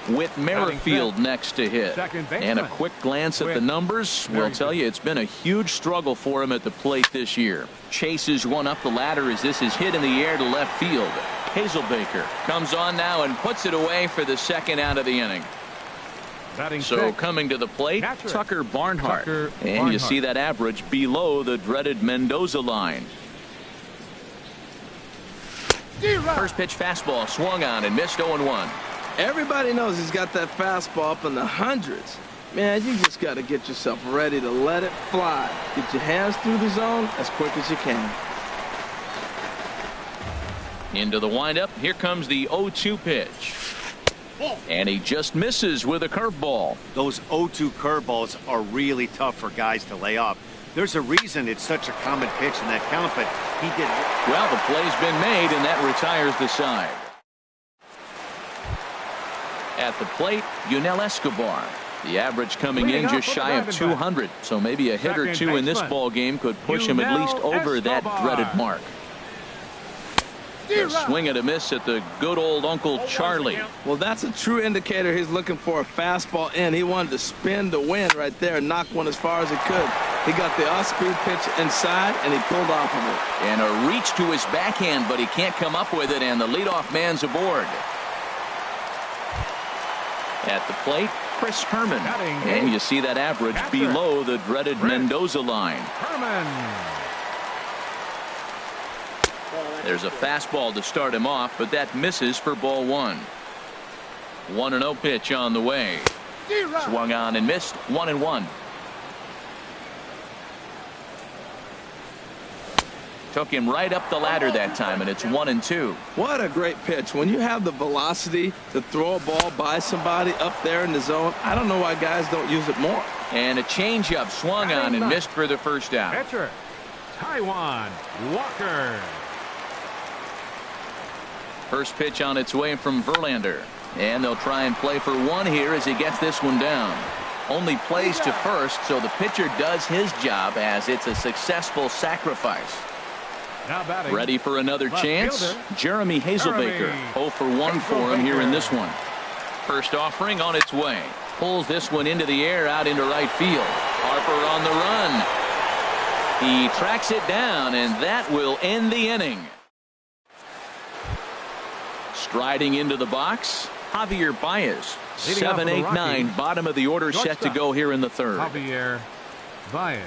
With Merrifield next to hit. And a quick glance at the numbers will tell you it's been a huge struggle for him at the plate this year. Chases one up the ladder as this is hit in the air to left field. Hazelbaker comes on now and puts it away for the second out of the inning. So coming to the plate, Tucker Barnhart. And you see that average below the dreaded Mendoza line. First pitch fastball swung on and missed 0-1. Everybody knows he's got that fastball up in the hundreds. Man, you just got to get yourself ready to let it fly. Get your hands through the zone as quick as you can. Into the windup. Here comes the 0-2 pitch. And he just misses with a curveball. Those 0-2 curveballs are really tough for guys to lay off. There's a reason it's such a common pitch in that count, but he did. Well, the play's been made, and that retires the side. At the plate, Yunel Escobar. The average coming in just shy of 200, so maybe a hit or two in this ball game could push him at least over that dreaded mark. A swing and a miss at the good old Uncle Charlie. Well, that's a true indicator he's looking for a fastball in. He wanted to spin the wind right there and knock one as far as he could. He got the off-speed pitch inside, and he pulled off of it. And a reach to his backhand, but he can't come up with it, and the leadoff man's aboard. At the plate, Chris Herman. And you see that average below the dreaded Mendoza line. There's a fastball to start him off, but that misses for ball one. 1-0 pitch on the way. Swung on and missed. 1-1. Took him right up the ladder that time, and it's 1-2. What a great pitch. When you have the velocity to throw a ball by somebody up there in the zone, I don't know why guys don't use it more. And a changeup swung on and missed for the first out. Pitcher, Taijuan Walker. First pitch on its way from Verlander. And they'll try and play for one here as he gets this one down. Only plays to first, so the pitcher does his job as it's a successful sacrifice. Ready for another chance? Jeremy Hazelbaker. 0 for 1 for him here in this one. First offering on its way. Pulls this one into the air out into right field. Harper on the run. He tracks it down, and that will end the inning. Striding into the box, Javier Baez. 7, 8, 9, bottom of the order set to go here in the third. Javier Baez.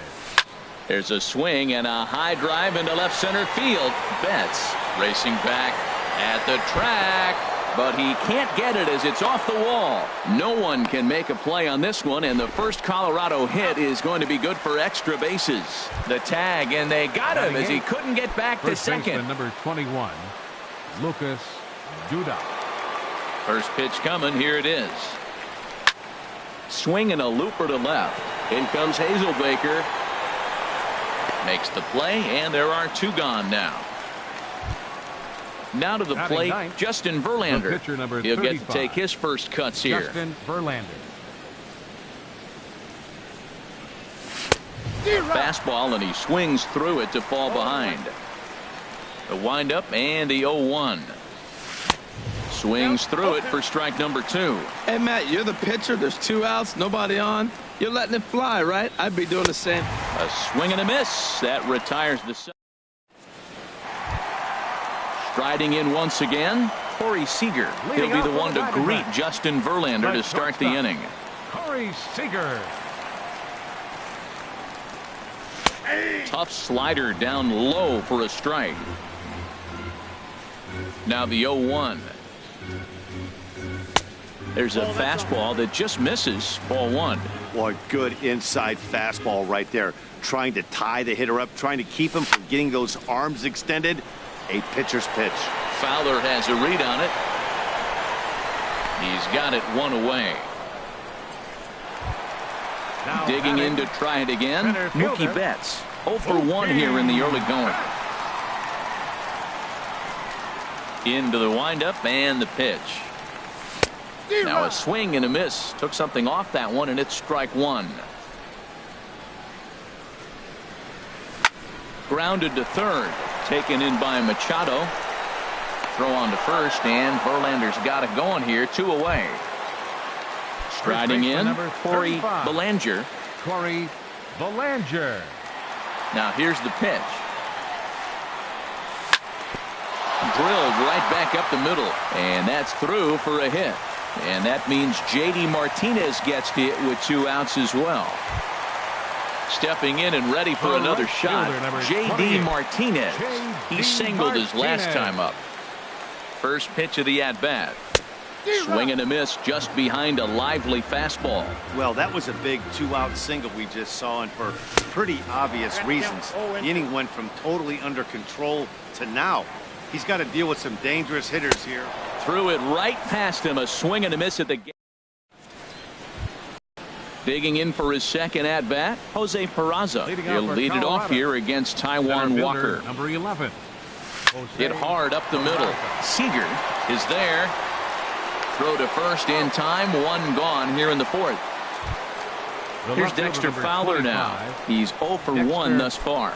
There's a swing and a high drive into left center field. Betts racing back at the track, but he can't get it as it's off the wall. No one can make a play on this one, and the first Colorado hit is going to be good for extra bases. The tag, and they got him as he couldn't get back to second. Number 21, Lucas Duda. First pitch coming. Here it is. Swing and a looper to left. In comes Hazelbaker. Makes the play, and there are two gone now. Now to the plate, Justin Verlander. He'll get to take his first cuts here. Justin Verlander. Fastball, and he swings through it to fall behind. The windup and the 0-1. Swings through it for strike number 2. Hey, Matt, you're the pitcher. There's 2 outs, nobody on. You're letting it fly, right? I'd be doing the same. A swing and a miss. That retires the set. Striding in once again, Corey Seager. He'll be the one to greet Justin Verlander to start the inning. Corey Seager. Tough slider down low for a strike. Now the 0-1. There's a fastball that just misses. Ball one. Boy, good inside fastball right there. Trying to tie the hitter up, trying to keep him from getting those arms extended. A pitcher's pitch. Fowler has a read on it. He's got it one away. Now Digging in to try it again. Mookie Betts 0 for 1 here in the early going. Into the windup and the pitch. Now a swing and a miss. Took something off that one, and it's strike one. Grounded to third. Taken in by Machado. Throw on to first, and Verlander's got it going here. 2 away. Striding in, Corey Bellinger. Corey Bellinger. Now here's the pitch. Drilled right back up the middle, and that's through for a hit. And that means J.D. Martinez gets hit with 2 outs as well. Stepping in and ready for another shot, J.D. Martinez. He singled his last time up. First pitch of the at-bat. Swing and a miss just behind a lively fastball. Well, that was a big 2-out single we just saw, and for pretty obvious reasons. The inning went from totally under control to now. He's got to deal with some dangerous hitters here. Threw it right past him. A swing and a miss at the gate. Digging in for his second at-bat, Jose Peraza. He'll lead it off here against Taijuan Walker. Number 11. Hit hard up the middle. Seager is there. Throw to first in time. 1 gone here in the 4th. Here's Dexter Fowler now. He's 0 for 1 thus far.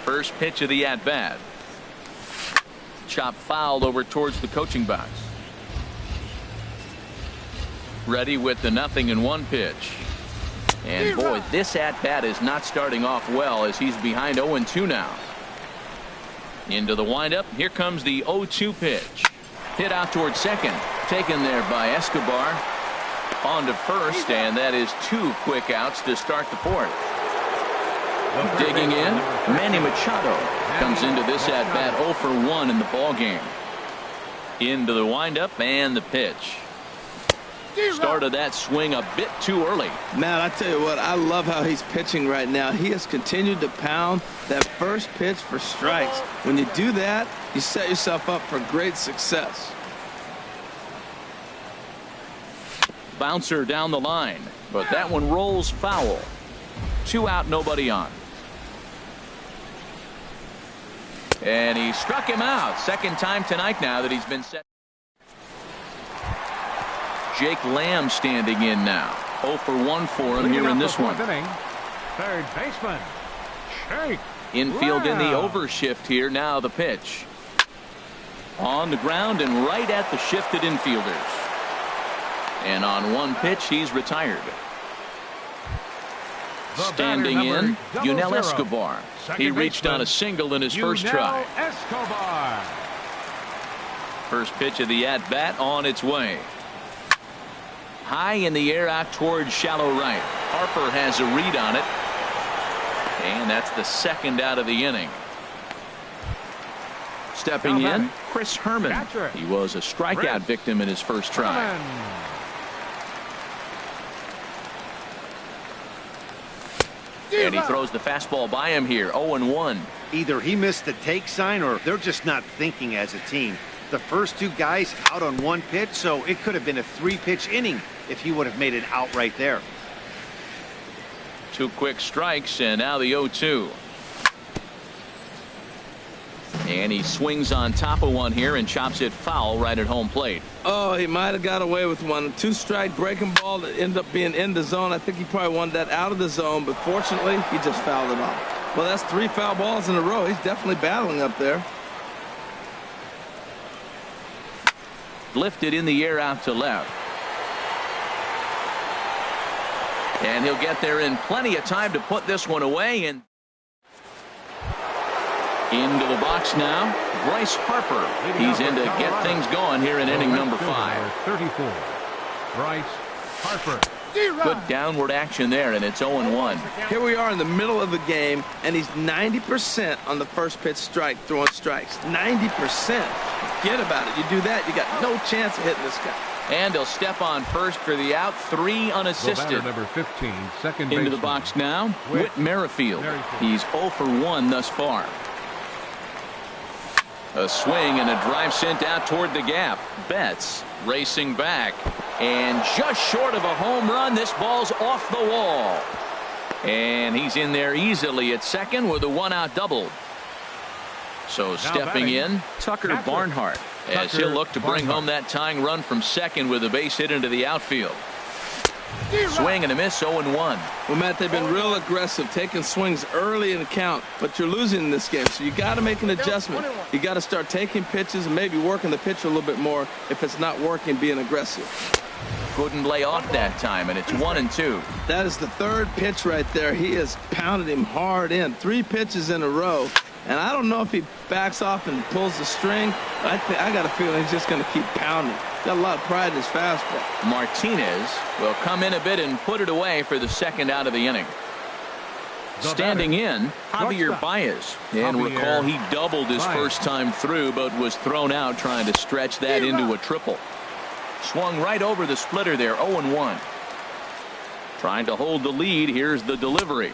First pitch of the at-bat. Chop fouled over towards the coaching box. Ready with the 0-1 pitch. And boy, this at-bat is not starting off well as he's behind 0-2 now. Into the windup. Here comes the 0-2 pitch. Hit out towards second. Taken there by Escobar. On to first, and that is 2 quick outs to start the 4th. Digging in, Manny Machado comes into this at-bat 0 for 1 in the ball game. Into the windup and the pitch. Started that swing a bit too early. Man, I tell you what, I love how he's pitching right now. He has continued to pound that first pitch for strikes. When you do that, you set yourself up for great success. Bouncer down the line, but that one rolls foul. 2 out, nobody on. And he struck him out. Second time tonight now that he's been set. Jake Lamb standing in now. 0 for 1 for him here in this one. Third baseman, Jake Infield in the Lamb. overshift here. Now the pitch. On the ground and right at the shifted infielders. And on 1 pitch, he's retired. Standing in, Yunel Escobar. He reached on a single in his first try. Escobar. First pitch of the at-bat on its way. High in the air out towards shallow right. Harper has a read on it. And that's the second out of the inning. Stepping in, Chris Herman. He was a strikeout victim in his first try. And he throws the fastball by him here. 0-1. Either he missed the take sign or they're just not thinking as a team. The first 2 guys out on 1 pitch, so it could have been a 3-pitch inning if he would have made it out right there. 2 quick strikes, and now the 0-2. And he swings on top of one here and chops it foul right at home plate. Oh, he might have got away with one. 2-strike breaking ball that ended up being in the zone. I think he probably wanted that out of the zone, but fortunately, he just fouled it off. Well, that's 3 foul balls in a row. He's definitely battling up there. Lifted in the air out to left. And he'll get there in plenty of time to put this one away. And into the box now, Bryce Harper. He's in to get things going here in inning number 5. 34. Bryce Harper. Good downward action there, and it's 0-1. Here we are in the middle of the game, and he's 90% on the first pitch strike, throwing strikes. 90%. Forget about it. You do that, you got no chance of hitting this guy. And he'll step on first for the out. 3 unassisted. Number 15, second Into the baseman. box now, Whit Merrifield. He's 0 for 1 thus far. A swing and a drive sent out toward the gap. Betts racing back. And just short of a home run, this ball's off the wall. And he's in there easily at second with a 1-out double. So stepping in, Tucker Barnhart, as he'll look to bring home that tying run from second with a base hit into the outfield. Swing and a miss, 0-1. Well, Matt, they've been real aggressive, taking swings early in the count, but you're losing in this game, so you got to make an adjustment. You got to start taking pitches and maybe working the pitcher a little bit more if it's not working, being aggressive. Couldn't lay off that time, and it's 1-2. That is the third pitch right there. He has pounded him hard in. 3 pitches in a row. And I don't know if he backs off and pulls the string. I got a feeling he's just going to keep pounding. Got a lot of pride in his fastball. Martinez will come in a bit and put it away for the second out of the inning. Standing in, Javier Baez. And recall he doubled his first time through, but was thrown out trying to stretch that into a triple. Swung right over the splitter there, 0-1. Trying to hold the lead. Here's the delivery.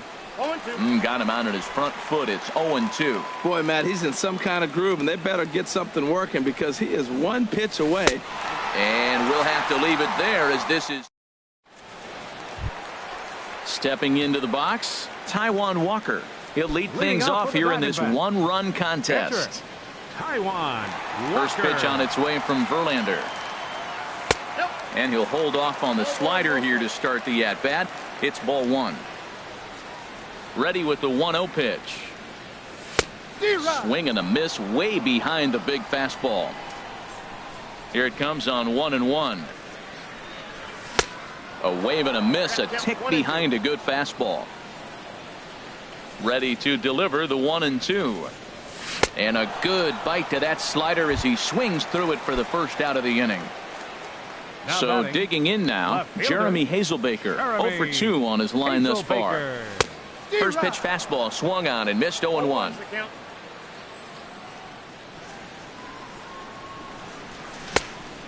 Got him out on his front foot. It's 0-2. Boy, Matt, he's in some kind of groove, and they better get something working because he is 1 pitch away. And we'll have to leave it there as this is stepping into the box. Taijuan Walker. He'll lead things off here in this 1-run contest. Taijuan Walker. First pitch on its way from Verlander. And he'll hold off on the slider here to start the at-bat. It's ball 1. Ready with the 1-0 pitch. Swing and a miss way behind the big fastball. Here it comes on 1-1. A wave and a miss, a tick behind a good fastball. Ready to deliver the 1-2. And a good bite to that slider as he swings through it for the first out of the inning. So digging in now, Jeremy Hazelbaker. 0 for 2 on his line thus far. First pitch fastball swung on and missed, 0-1.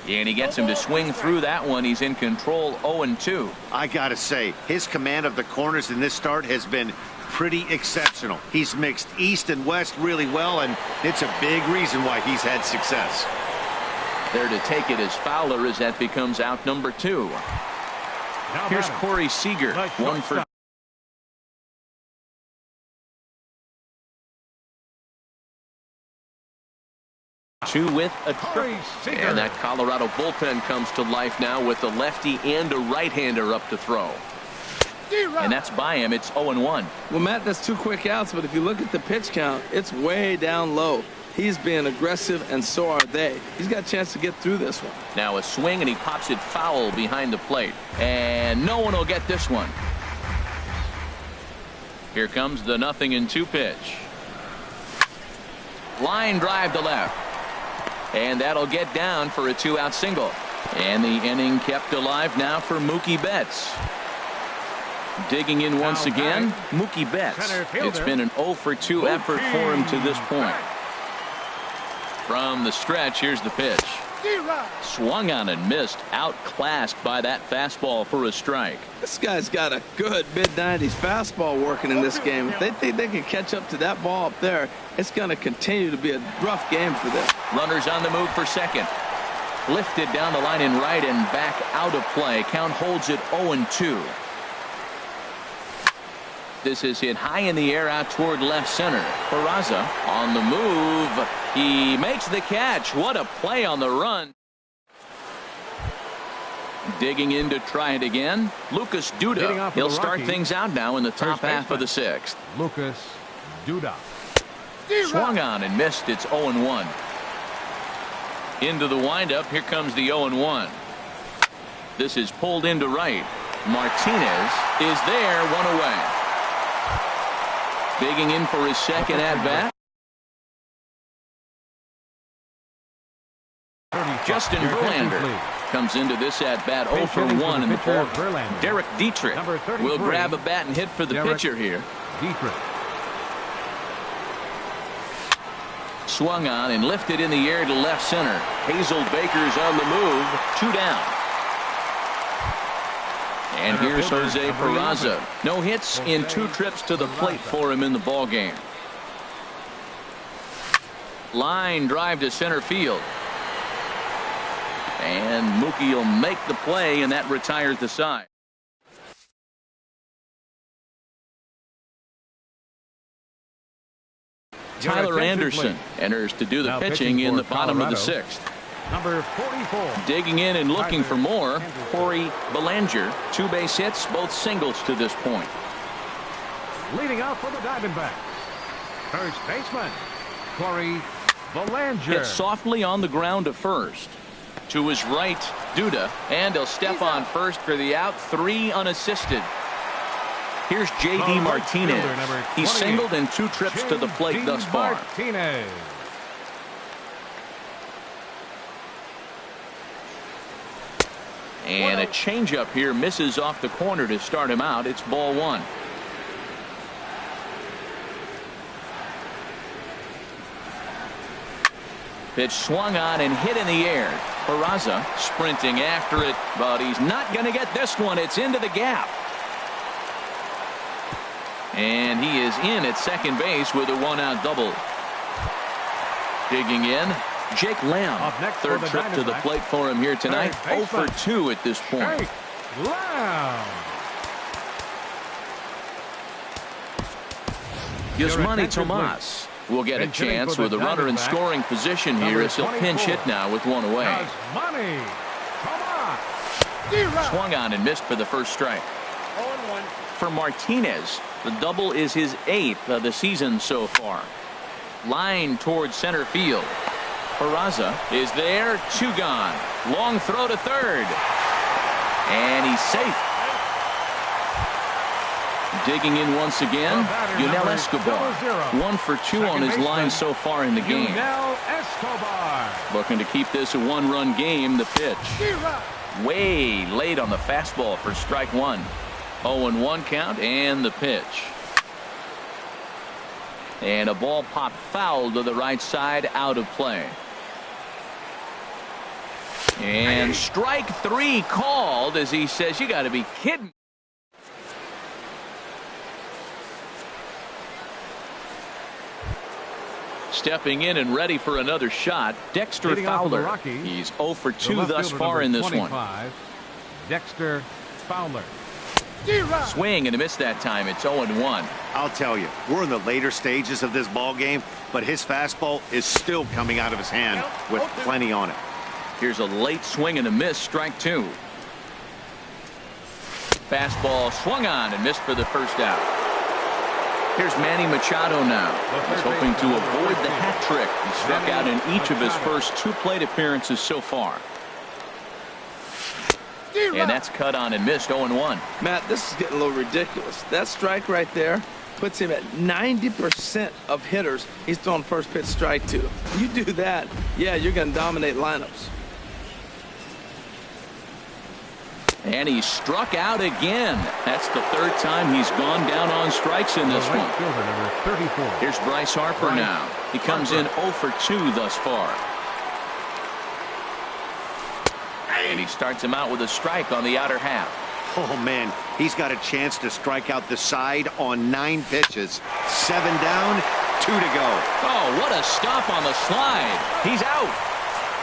And he gets him to swing through that one. He's in control, 0-2. I gotta say, his command of the corners in this start has been pretty exceptional. He's mixed east and west really well, and it's a big reason why he's had success. There to take it is Fowler as that becomes out number 2. Here's Corey Seager, 1 for 2 with a triple. And that Colorado bullpen comes to life now with a lefty and a right-hander up to throw. And that's by him. It's 0-1. Well, Matt, that's 2 quick outs, but if you look at the pitch count, it's way down low. He's being aggressive, and so are they. He's got a chance to get through this one. Now a swing, and he pops it foul behind the plate. And no one will get this one. Here comes the 0-2 pitch. Line drive to left. And that'll get down for a 2-out single. And the inning kept alive now for Mookie Betts. Digging in once again, Mookie Betts. It's been an 0 for 2 effort for him to this point. From the stretch, here's the pitch. Swung on and missed, outclassed by that fastball for a strike. This guy's got a good mid-90s fastball working in this game. If they think they can catch up to that ball up there, it's going to continue to be a rough game for them. Runners on the move for second. Lifted down the line in right and back out of play. Count holds it 0-2. This is hit high in the air out toward left center. Peraza on the move. He makes the catch. What a play on the run. Digging in to try it again. Lucas Duda. He'll start things out now in the top half of the 6th. Lucas Duda. Swung on and missed. It's 0-1. Into the windup. Here comes the 0-1. This is pulled into right. Martinez is there, 1 away. Digging in for his second at-bat. Justin Verlander comes into this at-bat 0 for 1 in the ball. Derek Dietrich will grab a bat and hit for the pitcher here. Swung on and lifted in the air to left center. Hazel Baker's on the move. 2 down. And here's Jose Peraza. No hits in 2 trips to the plate for him in the ball game. Line drive to center field. And Mookie will make the play, and that retires the side. Tyler Anderson enters to do the pitching in the bottom of the 6th. Number 44. Digging in and looking for more, Corey Belanger. 2 base hits, both singles to this point. Leading off for the Diamondbacks, first baseman, Corey Belanger. Hit softly on the ground to first. To his right, Duda, and he'll step on first for the out. 3 unassisted. Here's J.D. Martinez. He's singled in 2 trips to the plate thus far. Martinez. And a changeup here misses off the corner to start him out. It's ball 1. Pitch swung on and hit in the air. Peraza sprinting after it, but he's not going to get this one. It's into the gap. And he is in at second base with a 1-out double. Digging in, Jake Lamb. Third trip to the plate for him here tonight. 0 for 2 at this point. Jake Lamb. Yasmani Tomas will get a chance with a runner in scoring position here as he'll pinch hit now with 1 away. Yasmani Tomas. Swung on and missed for the first strike. For Martinez, the double is his 8th of the season so far. Line towards center field. Peraza is there. 2 gone. Long throw to third. And he's safe. Digging in once again, Yunel Escobar. 1 for 2 on his line so far in the game. Yunel Escobar. Looking to keep this a 1-run game. The pitch. Way late on the fastball for strike 1. 0-1 count and the pitch. And a ball popped foul to the right side, out of play. And strike 3 called as he says, you got to be kidding. Stepping in and ready for another shot, Dexter Fowler. He's 0 for 2 thus far in this one. Dexter Fowler. Swing and a miss that time. It's 0-1. I'll tell you, we're in the later stages of this ball game, but his fastball is still coming out of his hand with plenty on it. Here's a late swing and a miss, strike 2. Fastball swung on and missed for the first out. Here's Manny Machado now. He's hoping to avoid the hat trick. He struck out in each of his first 2 plate appearances so far. And that's cut on and missed. 0-1. Matt, this is getting a little ridiculous. That strike right there puts him at 90% of hitters he's throwing first pitch strike to. You do that, yeah, you're going to dominate lineups. And he struck out again. That's the 3rd time he's gone down on strikes in this one. Here's Bryce Harper now. He comes in 0 for 2 thus far. And he starts him out with a strike on the outer half. Oh, man, he's got a chance to strike out the side on 9 pitches. 7 down, 2 to go. Oh, what a stop on the slide. He's out.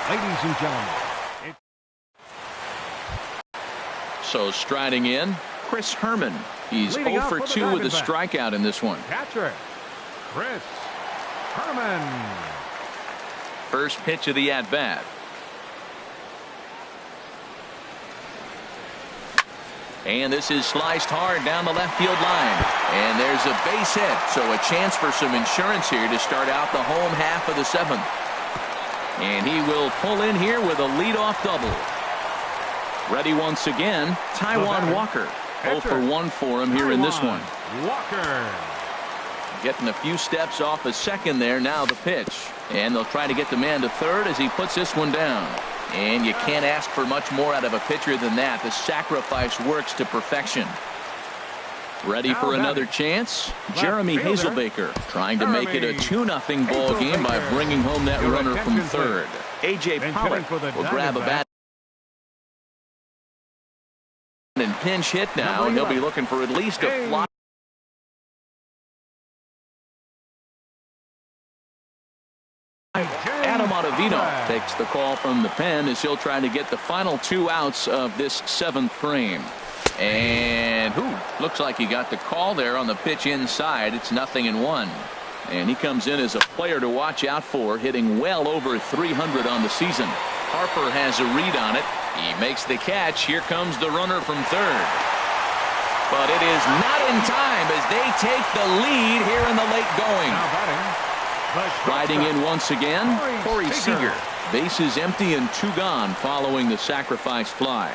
Ladies and gentlemen. So striding in, Chris Herman. He's 0 for 2 with a strikeout in this one. Catcher, Chris Herman. First pitch of the at-bat. And this is sliced hard down the left field line. And there's a base hit. So a chance for some insurance here to start out the home half of the 7th. And he will pull in here with a leadoff double. Ready once again, Taijuan Walker. 0 for 1 for him here in this one. Walker. Getting a few steps off a second there. Now the pitch. And they'll try to get the man to third as he puts this one down. And you can't ask for much more out of a pitcher than that. The sacrifice works to perfection. Ready for another chance? Jeremy Hazelbaker trying to make it a 2-0 ball game by bringing home that runner from third. A.J. Pollock will grab a bat and pinch hit now, and he'll be looking for at least a fly. Adam Ottavino takes the call from the pen as he'll try to get the final 2 outs of this 7th frame. And looks like he got the call there on the pitch inside. It's 0-1. And he comes in as a player to watch out for, hitting well over 300 on the season. Harper has a read on it. He makes the catch. Here comes the runner from third. But it is not in time as they take the lead here in the late going. Riding in once again, Corey Seager. Bases empty and 2 gone following the sacrifice fly.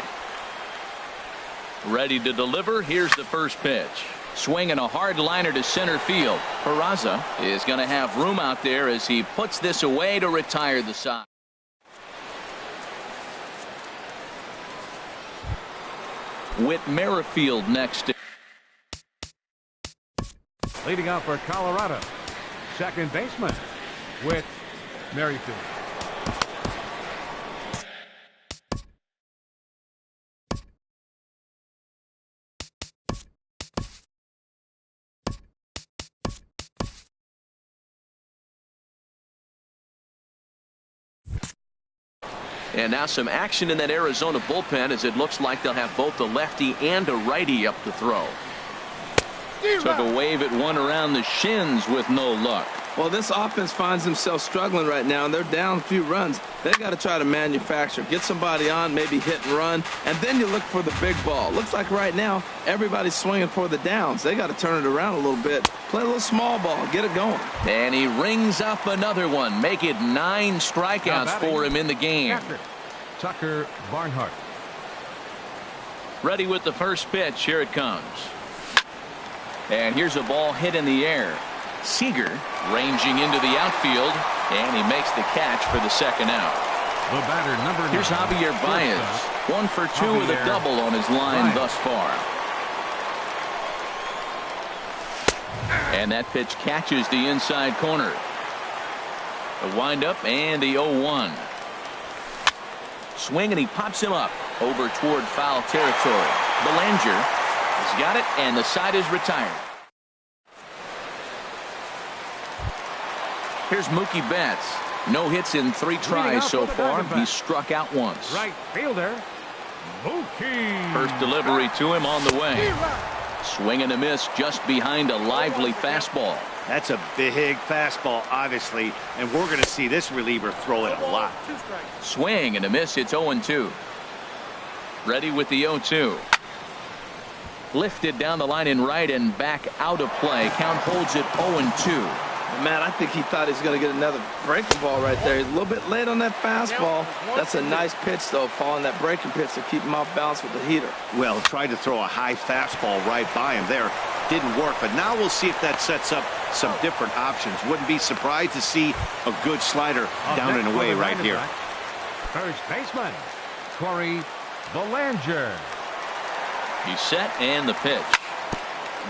Ready to deliver. Here's the first pitch. Swinging a hard liner to center field. Peraza is going to have room out there as he puts this away to retire the side. Whit Merrifield next. Leading off for Colorado, second baseman Whit Merrifield. And now some action in that Arizona bullpen as it looks like they'll have both a lefty and a righty up to throw. Took a wave at one around the shins with no luck. Well, this offense finds themselves struggling right now, and they're down a few runs. They've got to try to manufacture, get somebody on, maybe hit and run, and then you look for the big ball. Looks like right now everybody's swinging for the downs. They got to turn it around a little bit, play a little small ball, get it going. And he rings up another one, make it 9 strikeouts for him in the game. Tucker Barnhart. Ready with the first pitch. Here it comes. And here's a ball hit in the air. Seager ranging into the outfield, and he makes the catch for the second out. The batter, number 9. Here's Javier Baez, 1 for 2 with a double on his line thus far. And that pitch catches the inside corner. The windup and the 0-1. Swing, and he pops him up over toward foul territory. Belanger has got it, and the side is retired. Here's Mookie Betts. No hits in 3 tries so far. He's struck out once. Right fielder, Mookie. First delivery to him on the way. Swing and a miss just behind a lively fastball. That's a big fastball, obviously, and we're going to see this reliever throw it a lot. Swing and a miss. It's 0-2. Ready with the 0-2. Lifted down the line in right and back out of play. Count holds it 0-2. Man, I think he thought he was going to get another breaking ball right there. He's a little bit late on that fastball. That's a nice pitch, though, following that breaking pitch to keep him off balance with the heater. Well, tried to throw a high fastball right by him there. Didn't work, but now we'll see if that sets up some different options. Wouldn't be surprised to see a good slider down and away right here. First baseman, Corey Belanger. He's set, and the pitch.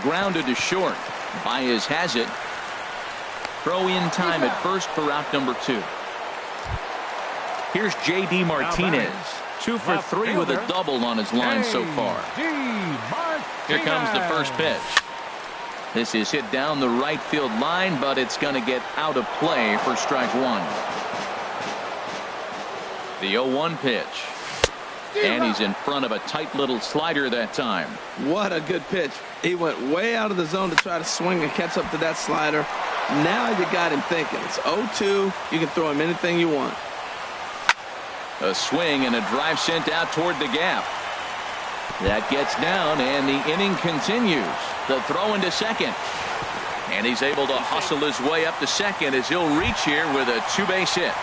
Grounded to short. Baez has it. Throw in time at first for out number 2. Here's J.D. Martinez. 2 for 3 with a double on his line so far. Here comes the first pitch. This is hit down the right field line, but it's going to get out of play for strike 1. The 0-1 pitch. And he's in front of a tight little slider that time. What a good pitch. He went way out of the zone to try to swing and catch up to that slider. Now you got him thinking. It's 0-2. You can throw him anything you want. A swing and a drive sent out toward the gap. That gets down, and the inning continues. The throw into second. And he's able to hustle his way up to second as he'll reach here with a 2-base hit.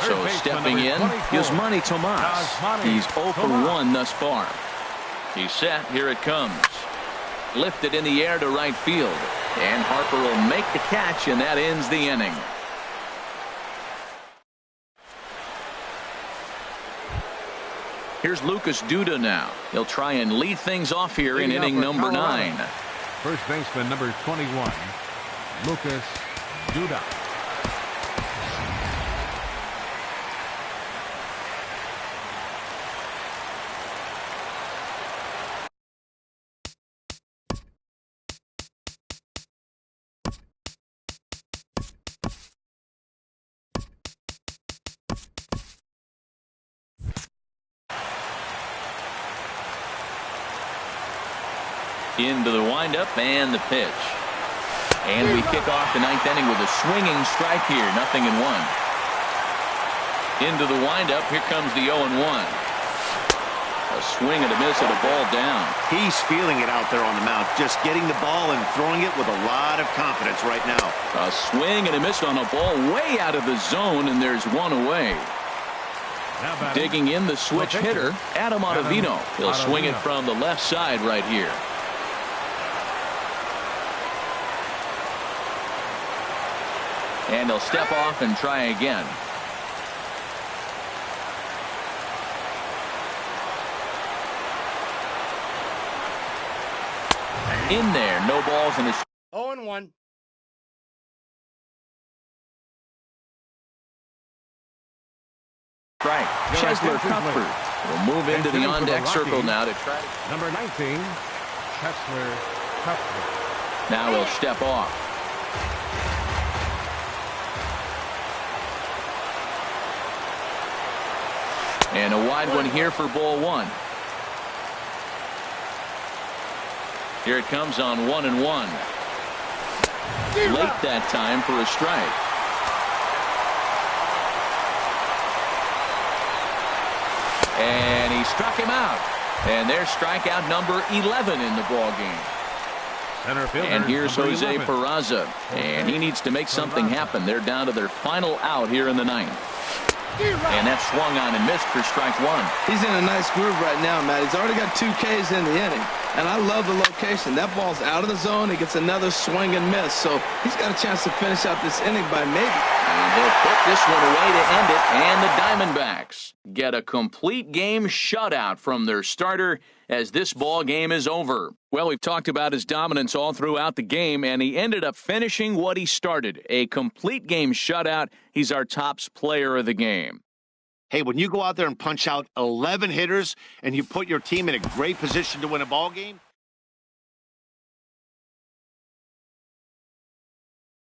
So stepping in, Yasmani Tomas. He's 0 for 1 thus far. He's set. Here it comes. Lifted in the air to right field. And Harper will make the catch, and that ends the inning. Here's Lucas Duda now. He'll try and lead things off here in inning number 9. First baseman number 21, Lucas Duda. Into the windup and the pitch. And we kick off the 9th inning with a swinging strike here. 0-1. Into the windup. Here comes the 0-1. A swing and a miss and a ball down. He's feeling it out there on the mound. Just getting the ball and throwing it with a lot of confidence right now. A swing and a miss on a ball way out of the zone, and there's one away. Digging in the switch hitter, Adam Ottavino. He'll swing it from the left side right here. And he'll step off and try again. In there, no balls and a 0-1. strike. Chesler Cuthbert will move into the on-deck circle now to try. Number 19, Chesler Cuthbert. Now he'll step off. And a wide one here for ball 1. Here it comes on 1-1. Late that time for a strike. And he struck him out. And there's strikeout number 11 in the ball game. And here's Jose Peraza. And he needs to make something happen. They're down to their final out here in the 9th. And that swung on and missed for strike 1. He's in a nice groove right now, Matt. He's already got 2 Ks in the inning. And I love the location. That ball's out of the zone. He gets another swing and miss. So he's got a chance to finish out this inning by maybe. And he'll put this one away to end it. And the Diamondbacks get a complete game shutout from their starter as this ball game is over. Well, we've talked about his dominance all throughout the game, and he ended up finishing what he started. A complete game shutout. He's our top player of the game. Hey, when you go out there and punch out 11 hitters and you put your team in a great position to win a ball game,